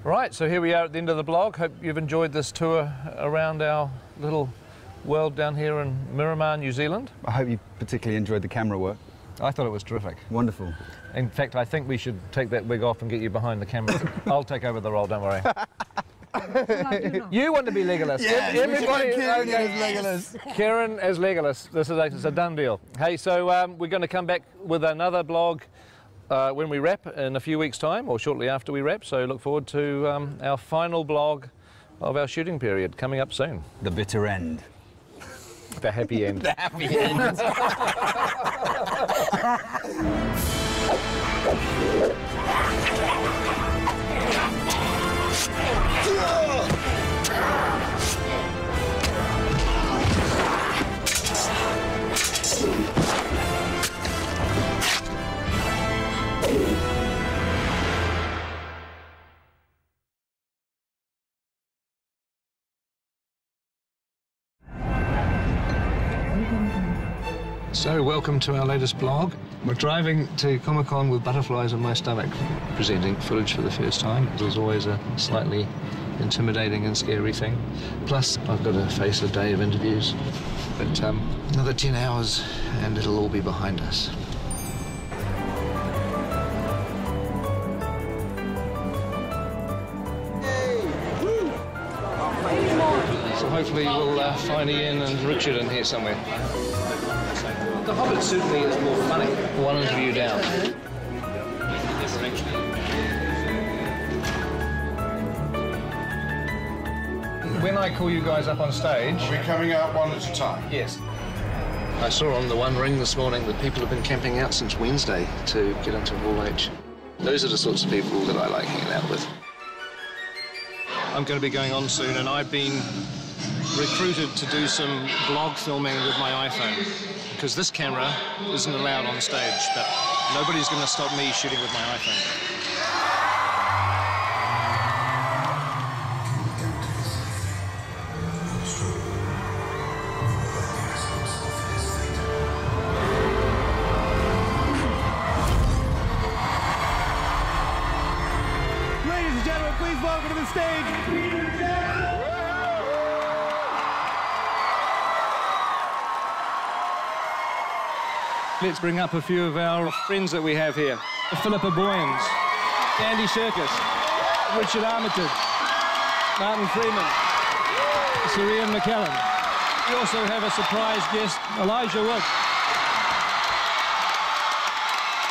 Right, so here we are at the end of the blog. Hope you've enjoyed this tour around our little world down here in Miramar, New Zealand. I hope you particularly enjoyed the camera work. I thought it was terrific. Wonderful. In fact, I think we should take that wig off and get you behind the camera. I'll take over the role, don't worry. You want to be Legolas. Yeah, everybody Kieran as Legolas. Kieran as Legolas. This is a done deal. Hey, so we're going to come back with another blog when we wrap in a few weeks' time, or shortly after we wrap. So look forward to our final blog of our shooting period coming up soon. The bitter end. The happy end. The happy end. So, welcome to our latest blog. We're driving to Comic-Con with butterflies in my stomach, presenting footage for the first time. It was always a slightly intimidating and scary thing. Plus, I've got to face a day of interviews. But another 10 hours and it'll all be behind us. So hopefully we'll find Ian and Richard in here somewhere. The Hobbit certainly is more funny. One interview down. When I call you guys up on stage... Are we coming out one at a time? Yes. I saw on the One Ring this morning that people have been camping out since Wednesday to get into Hall H. Those are the sorts of people that I like hanging out with. I'm going to be going on soon, and I've been recruited to do some vlog filming with my iPhone, because this camera isn't allowed on stage, but nobody's going to stop me shooting with my iPhone. Ladies and gentlemen, please welcome to the stage. Let's bring up a few of our friends that we have here. Philippa Boyens, Andy Serkis, Richard Armitage, Martin Freeman, Sir Ian McKellen. We also have a surprise guest, Elijah Wood.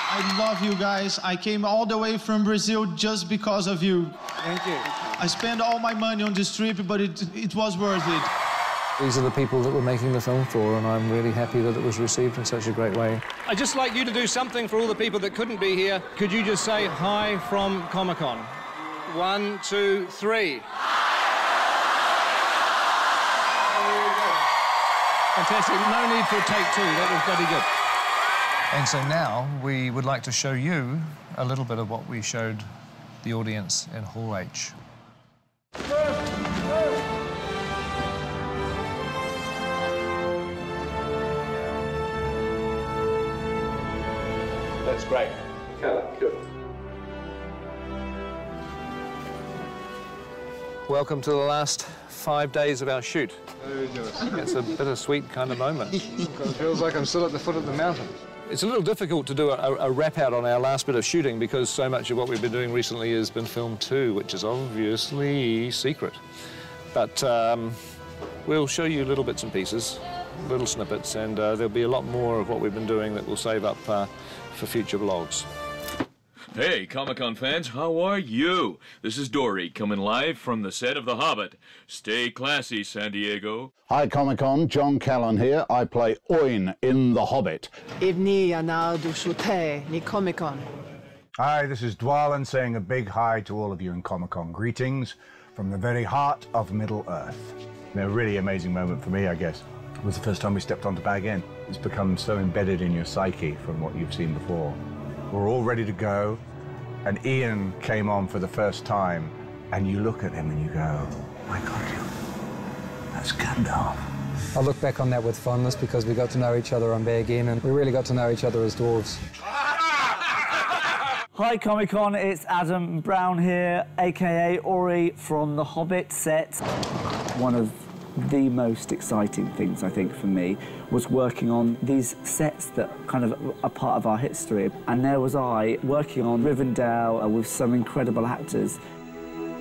I love you guys. I came all the way from Brazil just because of you. Thank you. I spent all my money on this trip, but it was worth it. These are the people that we're making the film for, and I'm really happy that it was received in such a great way. I'd just like you to do something for all the people that couldn't be here. Could you just say hi from Comic-Con? 1, 2, 3. Fantastic. No need for a take two. That was bloody good. And so now we would like to show you a little bit of what we showed the audience in Hall H. That's great. Good. Welcome to the last 5 days of our shoot. It's a bittersweet kind of moment. It feels like I'm still at the foot of the mountain. It's a little difficult to do a wrap-out on our last bit of shooting because so much of what we've been doing recently has been filmed too, which is obviously secret. But we'll show you little bits and pieces, little snippets, and there'll be a lot more of what we've been doing that we'll save up for future vlogs. Hey, Comic-Con fans, how are you? This is Dory, coming live from the set of The Hobbit. Stay classy, San Diego. Hi, Comic-Con, John Callan here. I play Oin in The Hobbit. Hi, this is Dwalin saying a big hi to all of you in Comic-Con. Greetings from the very heart of Middle-earth. A really amazing moment for me, I guess. It was the first time we stepped onto Bag End. It's become so embedded in your psyche from what you've seen before. We're all ready to go, and Ian came on for the first time, and you look at him and you go, oh my God, that's Gandalf. I look back on that with fondness because we got to know each other on Bag End, and we really got to know each other as dwarves. Hi Comic-Con, it's Adam Brown here, aka Ori from the Hobbit set. One of the most exciting things, I think, for me was working on these sets that kind of are part of our history. And there was I working on Rivendell with some incredible actors.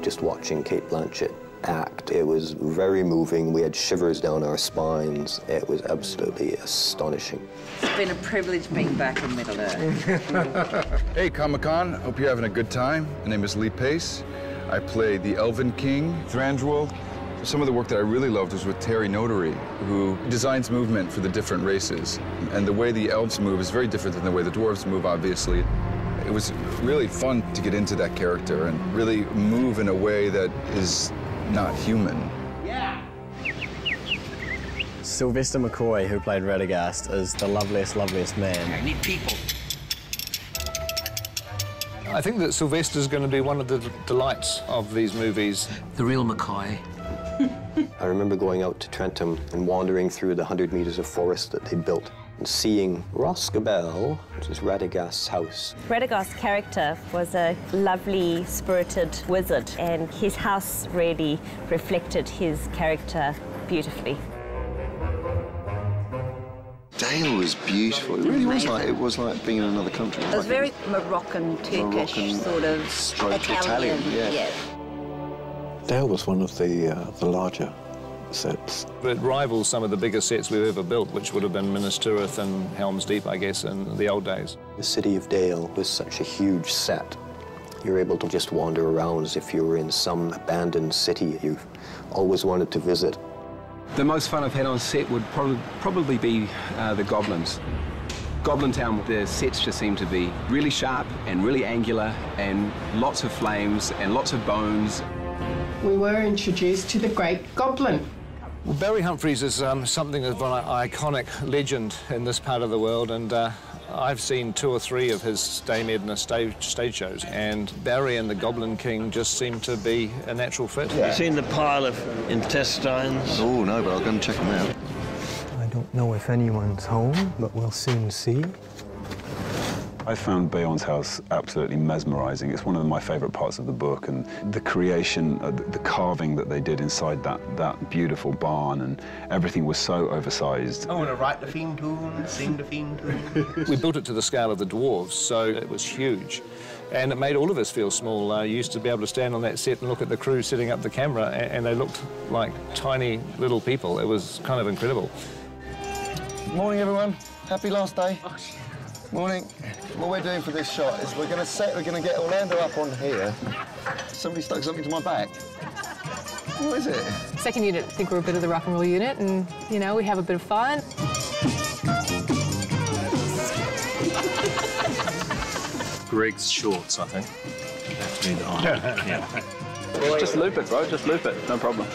Just watching Cate Blanchett act, it was very moving. We had shivers down our spines. It was absolutely astonishing. It's been a privilege being back in Middle-earth. Hey, Comic-Con. Hope you're having a good time. My name is Lee Pace. I play the Elven King, Thranduil. Some of the work that I really loved was with Terry Notary, who designs movement for the different races. And the way the elves move is very different than the way the dwarves move, obviously. It was really fun to get into that character and really move in a way that is not human. Yeah. Sylvester McCoy, who played Radagast, is the loveliest man. I need people. I think that Sylvester's going to be one of the delights of these movies. The real McCoy. I remember going out to Trentham and wandering through the 100 meters of forest that they built and seeing Roscabel, which is Radagast's house. Radagast's character was a lovely, spirited wizard, and his house really reflected his character beautifully. Dale was beautiful. It really was like, it was like being in another country. It was very Moroccan, Turkish, sort of stroke Italian, yeah. Dale was one of the larger sets. It rivals some of the biggest sets we've ever built, which would have been Minas Tirith and Helm's Deep, I guess, in the old days. The city of Dale was such a huge set. You're able to just wander around as if you were in some abandoned city you've always wanted to visit. The most fun I've had on set would probably be the Goblins. Goblin Town, the sets just seem to be really sharp and really angular and lots of flames and lots of bones. We were introduced to the Great Goblin. Well, Barry Humphries is something of an iconic legend in this part of the world, and I've seen 2 or 3 of his Dame Edna stage shows, and Barry and the Goblin King just seem to be a natural fit. Yeah. You seen the pile of intestines? Oh, no, but I'll go and check them out. I don't know if anyone's home, but we'll soon see. I found Bayon's house absolutely mesmerizing. It's one of my favorite parts of the book, and the creation, the carving that they did inside that beautiful barn, and everything was so oversized. I want to write the theme tune, sing the theme tune. We built it to the scale of the dwarves, so it was huge. And it made all of us feel small. I used to be able to stand on that set and look at the crew setting up the camera, and they looked like tiny little people. It was kind of incredible. Morning, everyone. Happy last day. Morning. What we're doing for this shot is we're going to get Orlando up on here. Somebody stuck something to my back. What is it? Second unit think we're a bit of the rock and roll unit, and, you know, we have a bit of fun. Greg's shorts, I think. Have to be the arm. Yeah. Just loop it, bro. Just loop it. No problem.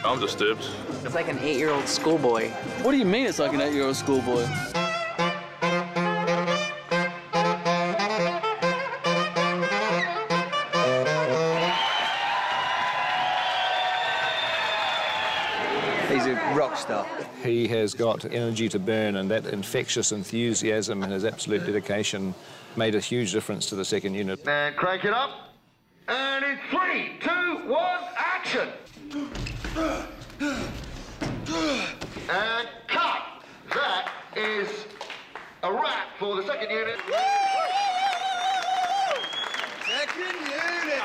I'm disturbed. It's like an 8-year-old schoolboy. What do you mean it's like an 8-year-old schoolboy? He's a rock star. He has got energy to burn, and that infectious enthusiasm and his absolute dedication made a huge difference to the second unit. And crank it up. And in 3, 2, 1, action! And cut! That is a wrap for the second unit. Second unit!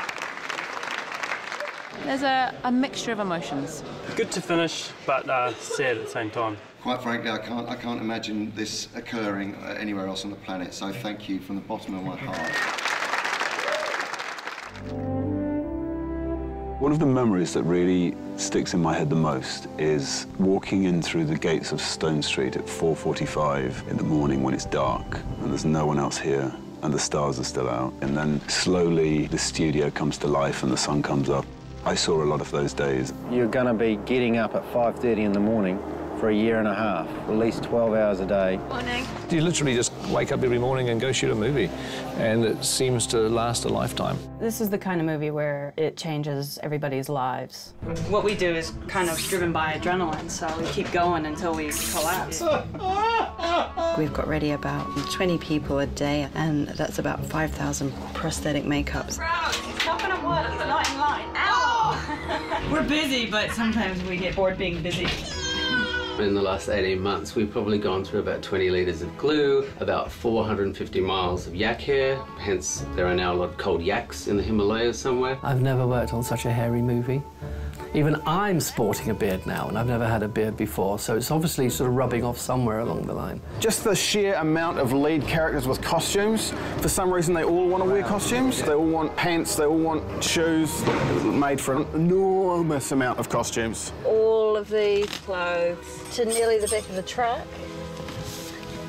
There's a mixture of emotions. Good to finish, but sad at the same time. Quite frankly, I can't imagine this occurring anywhere else on the planet, so thank you from the bottom of my heart. One of the memories that really sticks in my head the most is walking in through the gates of Stone Street at 4:45 in the morning when it's dark and there's no one else here and the stars are still out. And then slowly the studio comes to life and the sun comes up. I saw a lot of those days. You're going to be getting up at 5:30 in the morning for a year and a half, at least 12 hours a day. Morning. You literally just wake up every morning and go shoot a movie, and it seems to last a lifetime. This is the kind of movie where it changes everybody's lives. What we do is kind of driven by adrenaline, so we keep going until we collapse. We've got ready about 20 people a day, and that's about 5,000 prosthetic makeups. It's not gonna work, it's not in line. Ow! We're busy, but sometimes we get bored being busy. In the last 18 months, we've probably gone through about 20 litres of glue, about 450 miles of yak hair, hence there are now a lot of cold yaks in the Himalayas somewhere. I've never worked on such a hairy movie. Even I'm sporting a beard now, and I've never had a beard before, so it's obviously sort of rubbing off somewhere along the line. Just the sheer amount of lead characters with costumes. For some reason, they all want to wear costumes. They all want pants, they all want shoes. Made for an enormous amount of costumes. All of these clothes to nearly the back of the truck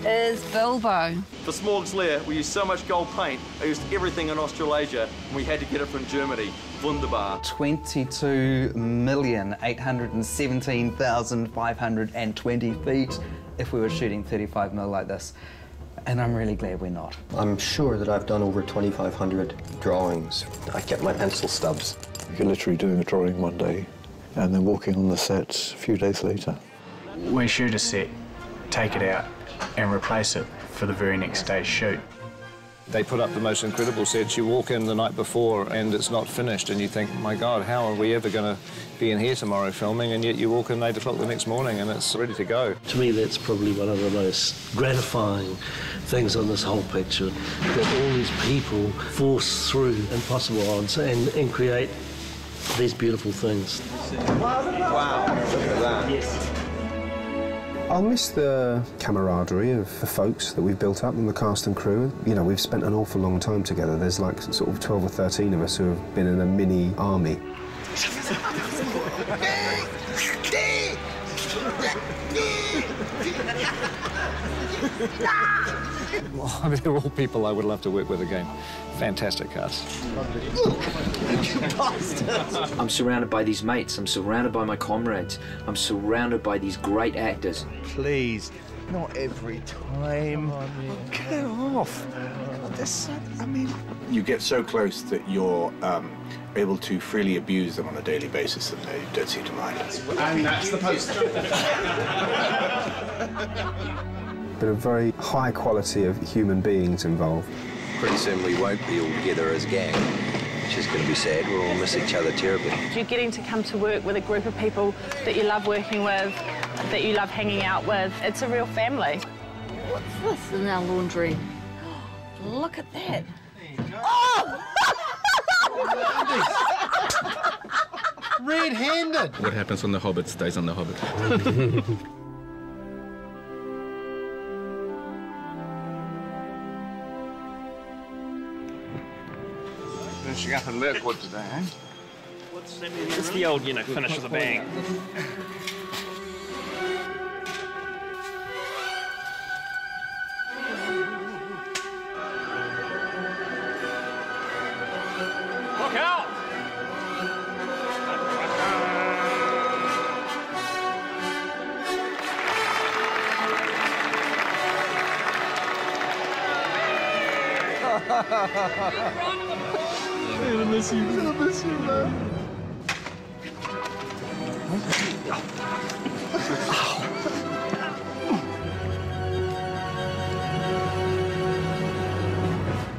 is Bilbo. For Smaug's lair, we used so much gold paint, I used everything in Australasia, and we had to get it from Germany. Wunderbar. 22,817,520 feet if we were shooting 35mm like this. And I'm really glad we're not. I'm sure that I've done over 2,500 drawings. I kept my pencil stubs. You're literally doing a drawing one day and then walking on the sets a few days later. We shoot a set, take it out, and replace it for the very next day's shoot. They put up the most incredible sets. You walk in the night before and it's not finished, and you think, my God, how are we ever going to be in here tomorrow filming? And yet you walk in 8 o'clock the next morning and it's ready to go. To me, that's probably one of the most gratifying things on this whole picture, that all these people force through impossible odds and create these beautiful things. Wow, look at that. Yes. I'll miss the camaraderie of the folks that we've built up and the cast and crew. You know, we've spent an awful long time together. There's like sort of 12 or 13 of us who have been in a mini army. Well, I mean, they're all people I would love to work with again. Fantastic cast. I'm surrounded by these mates. I'm surrounded by my comrades. I'm surrounded by these great actors. Please, not every time. Get off. I mean... You get so close that you're able to freely abuse them on a daily basis and they don't seem to mind. And that's the poster. But a very high quality of human beings involved. Pretty soon we won't be all together as a gang, which is going to be sad. We'll all miss each other terribly. You're getting to come to work with a group of people that you love working with, that you love hanging out with. It's a real family. What's this in our laundry? Look at that. Oh! Red-handed. What happens on the Hobbit stays on the Hobbit. Finishing up in Mirkwood today, eh? It's the old, finish with a bang. Look out! I'm gonna miss you. I'm gonna miss you, man.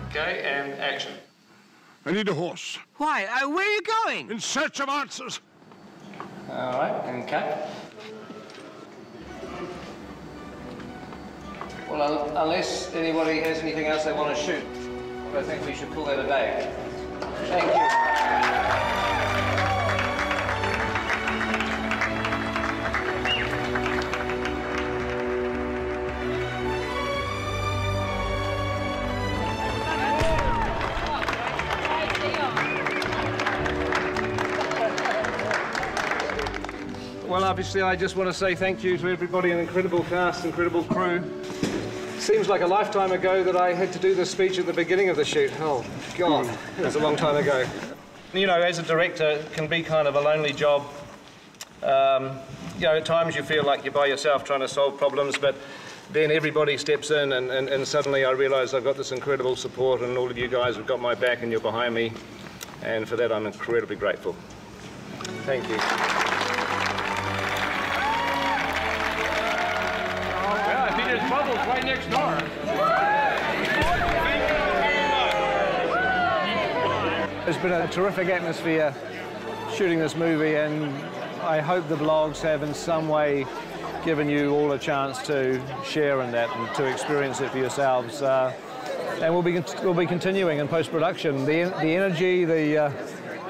Okay, and action. I need a horse. Why? Where are you going? In search of answers. All right, and cut. Well, unless anybody has anything else they want to shoot, I think we should call that a day. Thank you. Well, obviously, I just want to say thank you to everybody, an incredible cast, incredible crew. Seems like a lifetime ago that I had to do this speech at the beginning of the shoot. Oh, God, it was a long time ago. You know, as a director, it can be kind of a lonely job. At times you feel like you're by yourself trying to solve problems, but then everybody steps in and suddenly I realise I've got this incredible support and all of you guys have got my back and you're behind me. And for that, I'm incredibly grateful. Thank you. Peter's Bubbles right next door. It's been a terrific atmosphere shooting this movie, and I hope the blogs have in some way given you all a chance to share in that and to experience it for yourselves. And we'll be continuing in post-production. The energy, the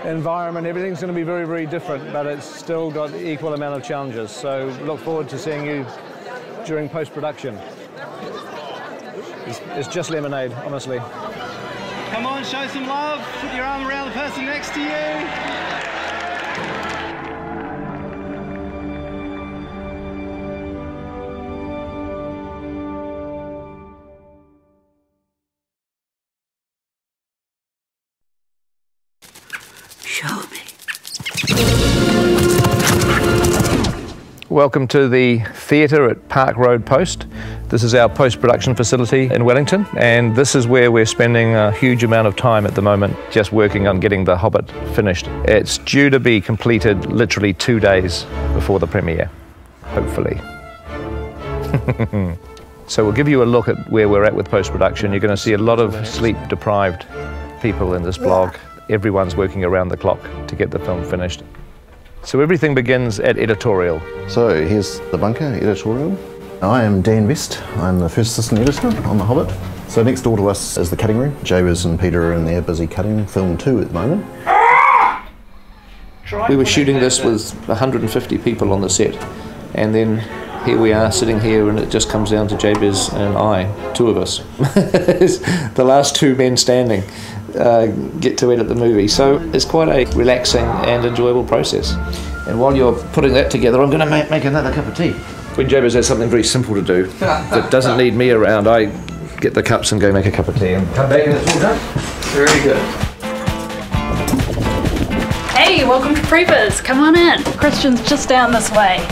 environment, everything's going to be very, very different, but it's still got equal amount of challenges. So look forward to seeing you during post-production. It's just lemonade, honestly. Come on, show some love. Put your arm around the person next to you. Welcome to the theatre at Park Road Post. This is our post-production facility in Wellington, and this is where we're spending a huge amount of time at the moment just working on getting The Hobbit finished. It's due to be completed literally 2 days before the premiere, hopefully. So we'll give you a look at where we're at with post-production. You're going to see a lot of sleep-deprived people in this blog. Everyone's working around the clock to get the film finished. So everything begins at editorial. So here's the bunker, editorial. I am Dan Best. I'm the first assistant editor on The Hobbit. So next door to us is the cutting room. Jabez and Peter are in there busy cutting film 2 at the moment. We were shooting this with 150 people on the set, and then here we are sitting here and it just comes down to Jabez and I, 2 of us. The last 2 men standing get to edit the movie. So it's quite a relaxing and enjoyable process. And while you're putting that together, I'm going to make another cup of tea. When Jabez has something very simple to do that doesn't need me around, I get the cups and go make a cup of tea and come back and it's all done. Very good. Hey, welcome to Previs. Come on in. Christian's just down this way.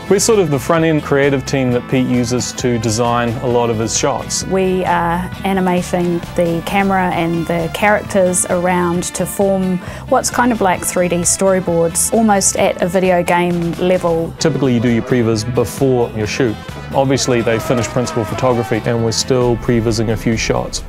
We're sort of the front-end creative team that Pete uses to design a lot of his shots. We are animating the camera and the characters around to form what's kind of like 3D storyboards, almost at a video game level. Typically you do your previs before your shoot. Obviously they finished principal photography and we're still prevising a few shots.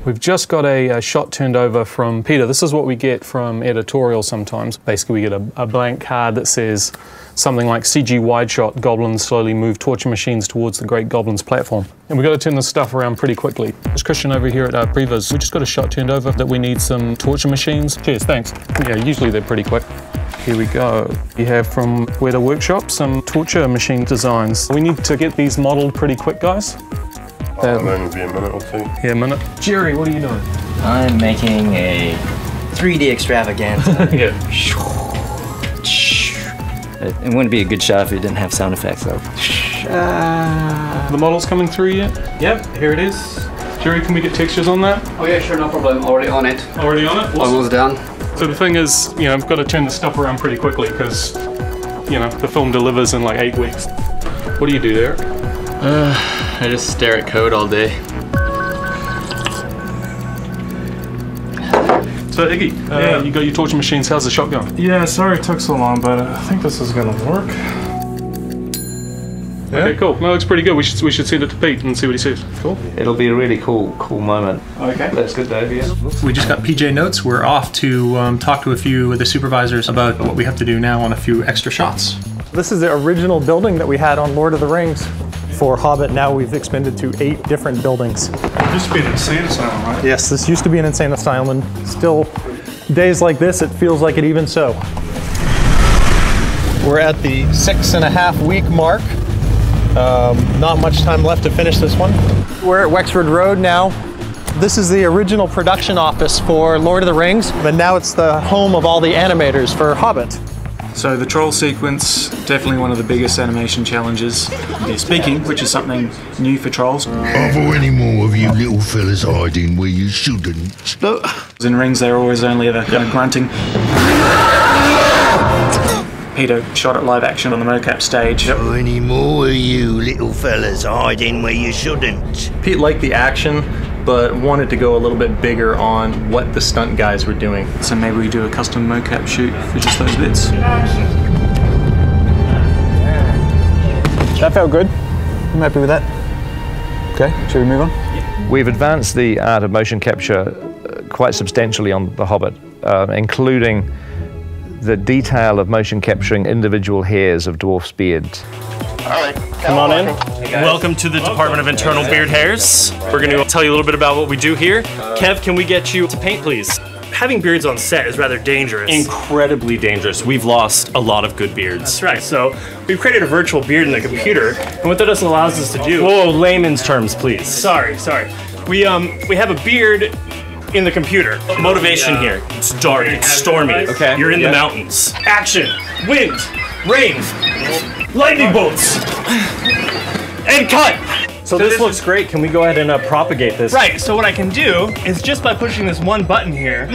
We've just got a shot turned over from Peter. This is what we get from editorial sometimes. Basically we get a blank card that says something like CG wide shot, goblins slowly move torture machines towards the Great Goblins platform. And we've got to turn this stuff around pretty quickly. There's Christian over here at our previs. We just got a shot turned over that we need some torture machines. Cheers, thanks. Yeah, usually they're pretty quick. Here we go. We have from Weta Workshop some torture machine designs. We need to get these modeled pretty quick, guys. It'll only be a minute or two. Yeah, a minute. Jerry, what are you doing? I'm making a 3D extravaganza. Yeah. It wouldn't be a good shot if it didn't have sound effects, though. The model's coming through yet? Yep, here it is. Jerry, can we get textures on that? Oh yeah, sure, no problem. Already on it. Already on it? Awesome. Almost done. So the thing is, you know, I've got to turn the stuff around pretty quickly because, you know, the film delivers in like 8 weeks. What do you do there? I just stare at code all day. So Iggy, you got your torture machines, how's the shot going? Yeah, sorry it took so long, but I think this is gonna work. Yeah. Okay, cool. No, it's pretty good. We should send it to Pete and see what he says. Cool. It'll be a really cool moment. Okay. That's good, Dave, yeah. We just got PJ notes. We're off to talk to a few of the supervisors about what we have to do now on a few extra shots. This is the original building that we had on Lord of the Rings. For Hobbit, now we've expanded to 8 different buildings. It used to be an insane asylum, right? Yes, this used to be an insane asylum, and still, days like this, it feels like it even so. We're at the 6.5 week mark. Not much time left to finish this one. We're at Wexford Road now. This is the original production office for Lord of the Rings, but now it's the home of all the animators for Hobbit. So the troll sequence, definitely one of the biggest animation challenges. They're speaking, which is something new for trolls. Are there any more of you little fellas hiding where you shouldn't? No. In Rings, they're always only ever kind of grunting. Peter shot it live action on the mocap stage. Are any more of you little fellas hiding where you shouldn't? Pete liked the action, but wanted to go a little bit bigger on what the stunt guys were doing. So maybe we do a custom mocap shoot for just those bits. That felt good. I'm happy with that. Okay, should we move on? We've advanced the art of motion capture quite substantially on The Hobbit, including the detail of motion capturing individual hairs of dwarfs' beards. All right, come on in. Welcome to the Department of Internal Beard Hairs. We're going to tell you a little bit about what we do here. Kev, can we get you to paint, please? Having beards on set is rather dangerous. Incredibly dangerous. We've lost a lot of good beards. That's right. So we've created a virtual beard in the computer, and what that allows us to do... Whoa, layman's terms, please. Sorry. We have a beard in the computer. Motivation here. It's dark, it's stormy. Okay. You're in the mountains. Action, wind, rain, lightning bolts, and cut. So this looks great. Can we go ahead and propagate this? Right, so what I can do is just by pushing this one button here,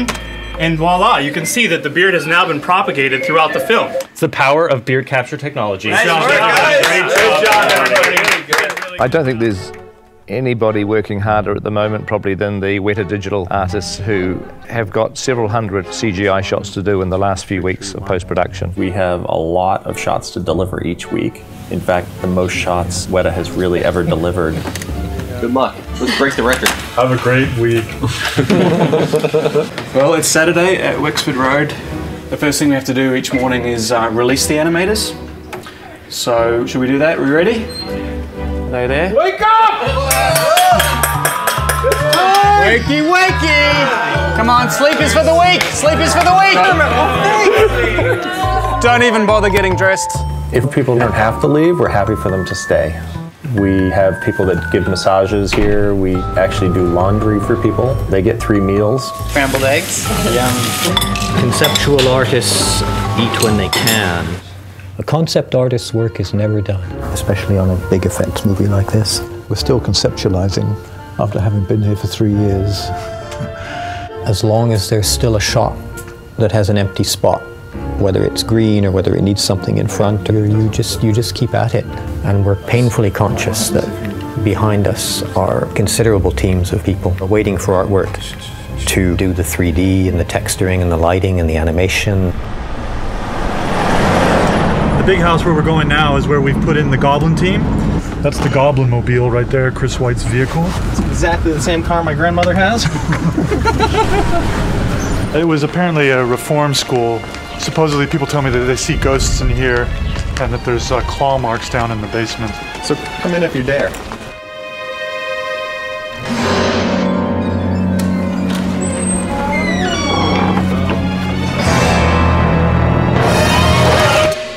and voila, you can see that the beard has now been propagated throughout the film. It's the power of beard capture technology. Great job, everybody. I don't think there's anybody working harder at the moment probably than the Weta Digital artists who have got several hundred CGI shots to do in the last few weeks of post-production. We have a lot of shots to deliver each week. In fact, the most shots Weta has really ever delivered. Good luck. Let's break the record. Have a great week. Well, it's Saturday at Wexford Road. The first thing we have to do each morning is release the animators. So, should we do that? Are we ready? Are they there? Wake up! Wakey, wakey! Come on, sleep is for the weak! Sleep is for the weak! Don't even bother getting dressed. If people don't have to leave, we're happy for them to stay. We have people that give massages here. We actually do laundry for people. They get 3 meals. Scrambled eggs. Yum. Conceptual artists eat when they can. A concept artist's work is never done. Especially on a big effects movie like this. We're still conceptualizing after having been here for 3 years. As long as there's still a shot that has an empty spot, whether it's green or whether it needs something in front, or you just keep at it. And we're painfully conscious that behind us are considerable teams of people waiting for artwork to do the 3D and the texturing and the lighting and the animation. The big house where we're going now is where we've put in the Goblin team. That's the Goblin Mobile right there, Chris White's vehicle. It's exactly the same car my grandmother has. It was apparently a reform school. Supposedly people tell me that they see ghosts in here and that there's claw marks down in the basement. So come in if you dare.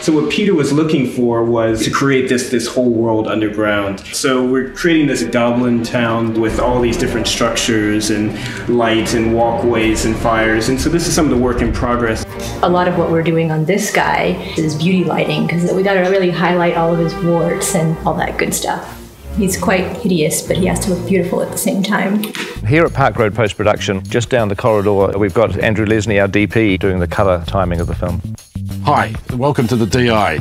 So what Peter was looking for was to create this whole world underground. So we're creating this goblin town with all these different structures and light and walkways and fires. And so this is some of the work in progress. A lot of what we're doing on this guy is beauty lighting, because we got to really highlight all of his warts and all that good stuff. He's quite hideous, but he has to look beautiful at the same time. Here at Park Road Post-Production, just down the corridor, we've got Andrew Lesney, our DP, doing the colour timing of the film. Hi, welcome to the DI.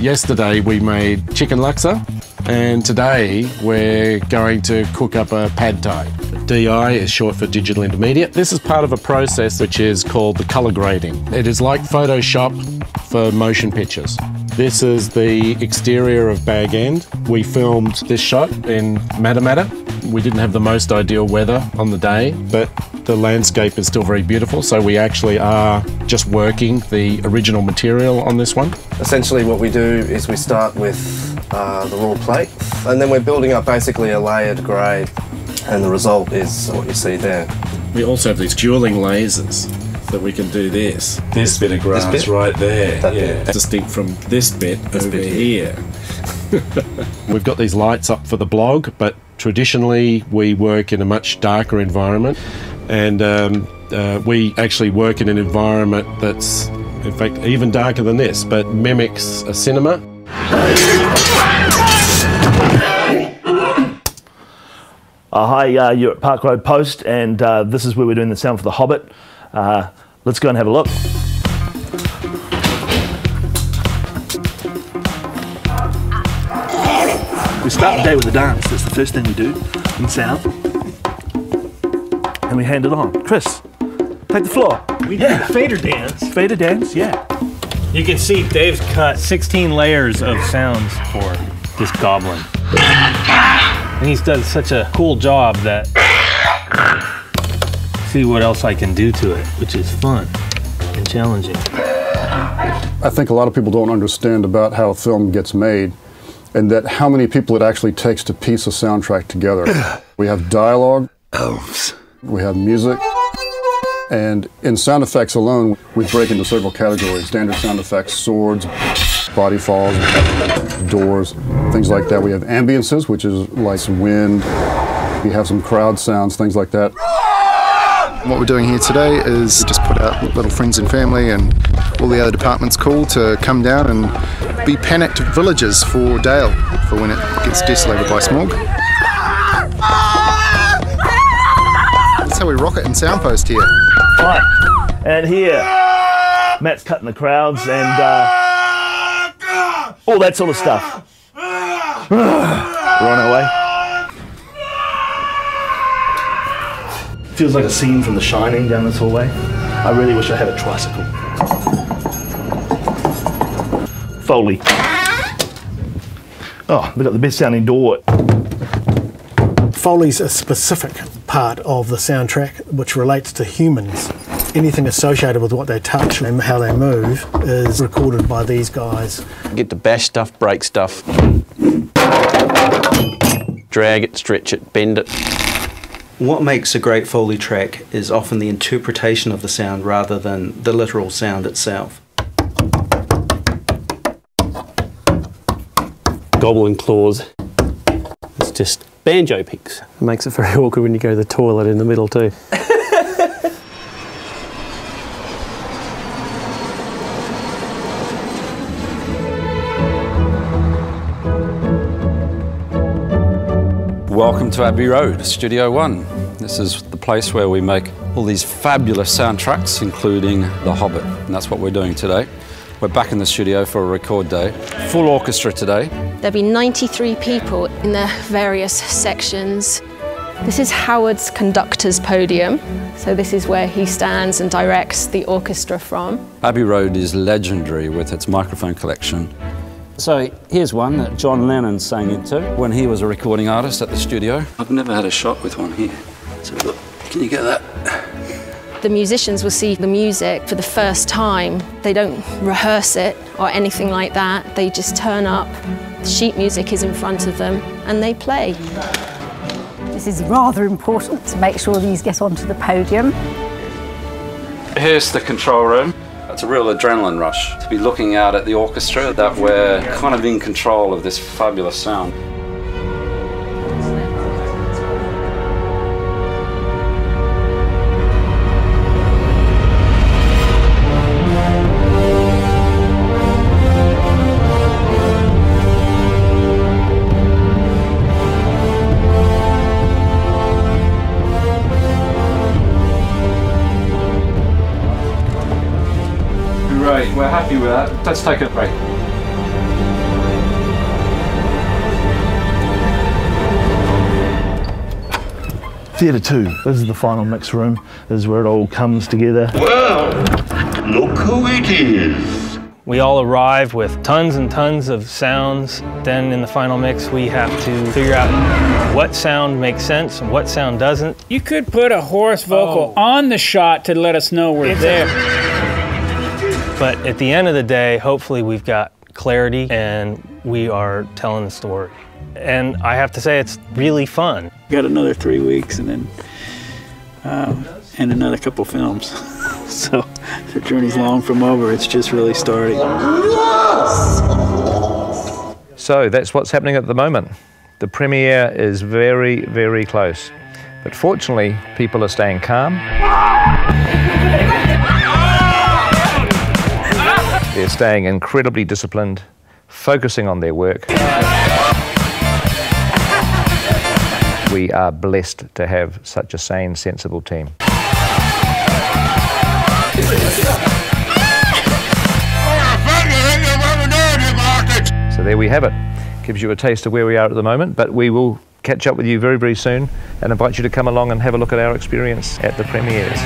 Yesterday we made chicken laksa, and today we're going to cook up a pad thai. DI is short for digital intermediate. This is part of a process which is called the colour grading. It is like Photoshop for motion pictures. This is the exterior of Bag End. We filmed this shot in Matamata. We didn't have the most ideal weather on the day, but the landscape is still very beautiful, so we actually are just working the original material on this one. Essentially what we do is we start with the raw plate, and then we're building up basically a layered grade, and the result is what you see there. We also have these dueling lasers, so we can do this. This bit of grass right there, distinct from this bit over here. We've got these lights up for the blog, but traditionally we work in a much darker environment, and we actually work in an environment that's, in fact, even darker than this, but mimics a cinema. Hi, you're at Park Road Post, and this is where we're doing the sound for The Hobbit. Let's go and have a look. We start the day with a dance. That's the first thing we do in sound. And we hand it on. Chris, take the floor. We did the fader dance. Fader dance, yeah. You can see Dave's cut 16 layers of sounds for this goblin. And he's done such a cool job that see what else I can do to it, which is fun and challenging. I think a lot of people don't understand about how a film gets made, and that how many people it actually takes to piece a soundtrack together. We have dialogue, we have music, and in sound effects alone, we break into several categories. Standard sound effects, swords, body falls, doors, things like that. We have ambiences, which is like some wind. We have some crowd sounds, things like that. What we're doing here today is just put out little friends and family and all the other departments call to come down and be panicked villagers for Dale for when it gets desolated by Smaug. That's how we rock it in Soundpost here. Right, and here, Matt's cutting the crowds and all that sort of stuff. We're on our way. Feels like a scene from The Shining down this hallway. I really wish I had a tricycle. Foley. Oh, they've got the best sounding door. Foley's a specific part of the soundtrack which relates to humans. Anything associated with what they touch and how they move is recorded by these guys. Get to bash stuff, break stuff, drag it, stretch it, bend it. What makes a great Foley track is often the interpretation of the sound rather than the literal sound itself. Goblin claws. It's just banjo picks. It makes it very awkward when you go to the toilet in the middle too. Welcome to Abbey Road, Studio One. This is the place where we make all these fabulous soundtracks, including The Hobbit, and that's what we're doing today. We're back in the studio for a record day. Full orchestra today. There'll be 93 people in their various sections. This is Howard's conductor's podium, so this is where he stands and directs the orchestra from. Abbey Road is legendary with its microphone collection. So here's one that John Lennon sang into when he was a recording artist at the studio. I've never had a shot with one here. So look, can you get that? The musicians will see the music for the first time. They don't rehearse it or anything like that. They just turn up, the sheet music is in front of them, and they play. This is rather important to make sure these get onto the podium. Here's the control room. It's a real adrenaline rush to be looking out at the orchestra, that we're kind of in control of this fabulous sound. Great, we're happy with that. Let's take a break. Theatre 2, this is the final mix room. This is where it all comes together. Well, look who it is. We all arrive with tons and tons of sounds. Then in the final mix, we have to figure out what sound makes sense and what sound doesn't. You could put a hoarse vocal on the shot to let us know we're there. But at the end of the day, hopefully we've got clarity and we are telling the story. And I have to say, it's really fun. Got another 3 weeks and then and another couple films. So the journey's long from over, it's just really starting. So that's what's happening at the moment. The premiere is very, very close. But fortunately, people are staying calm. They're staying incredibly disciplined, focusing on their work. We are blessed to have such a sane, sensible team. So there we have it. Gives you a taste of where we are at the moment, but we will catch up with you very, very soon and invite you to come along and have a look at our experience at the premieres.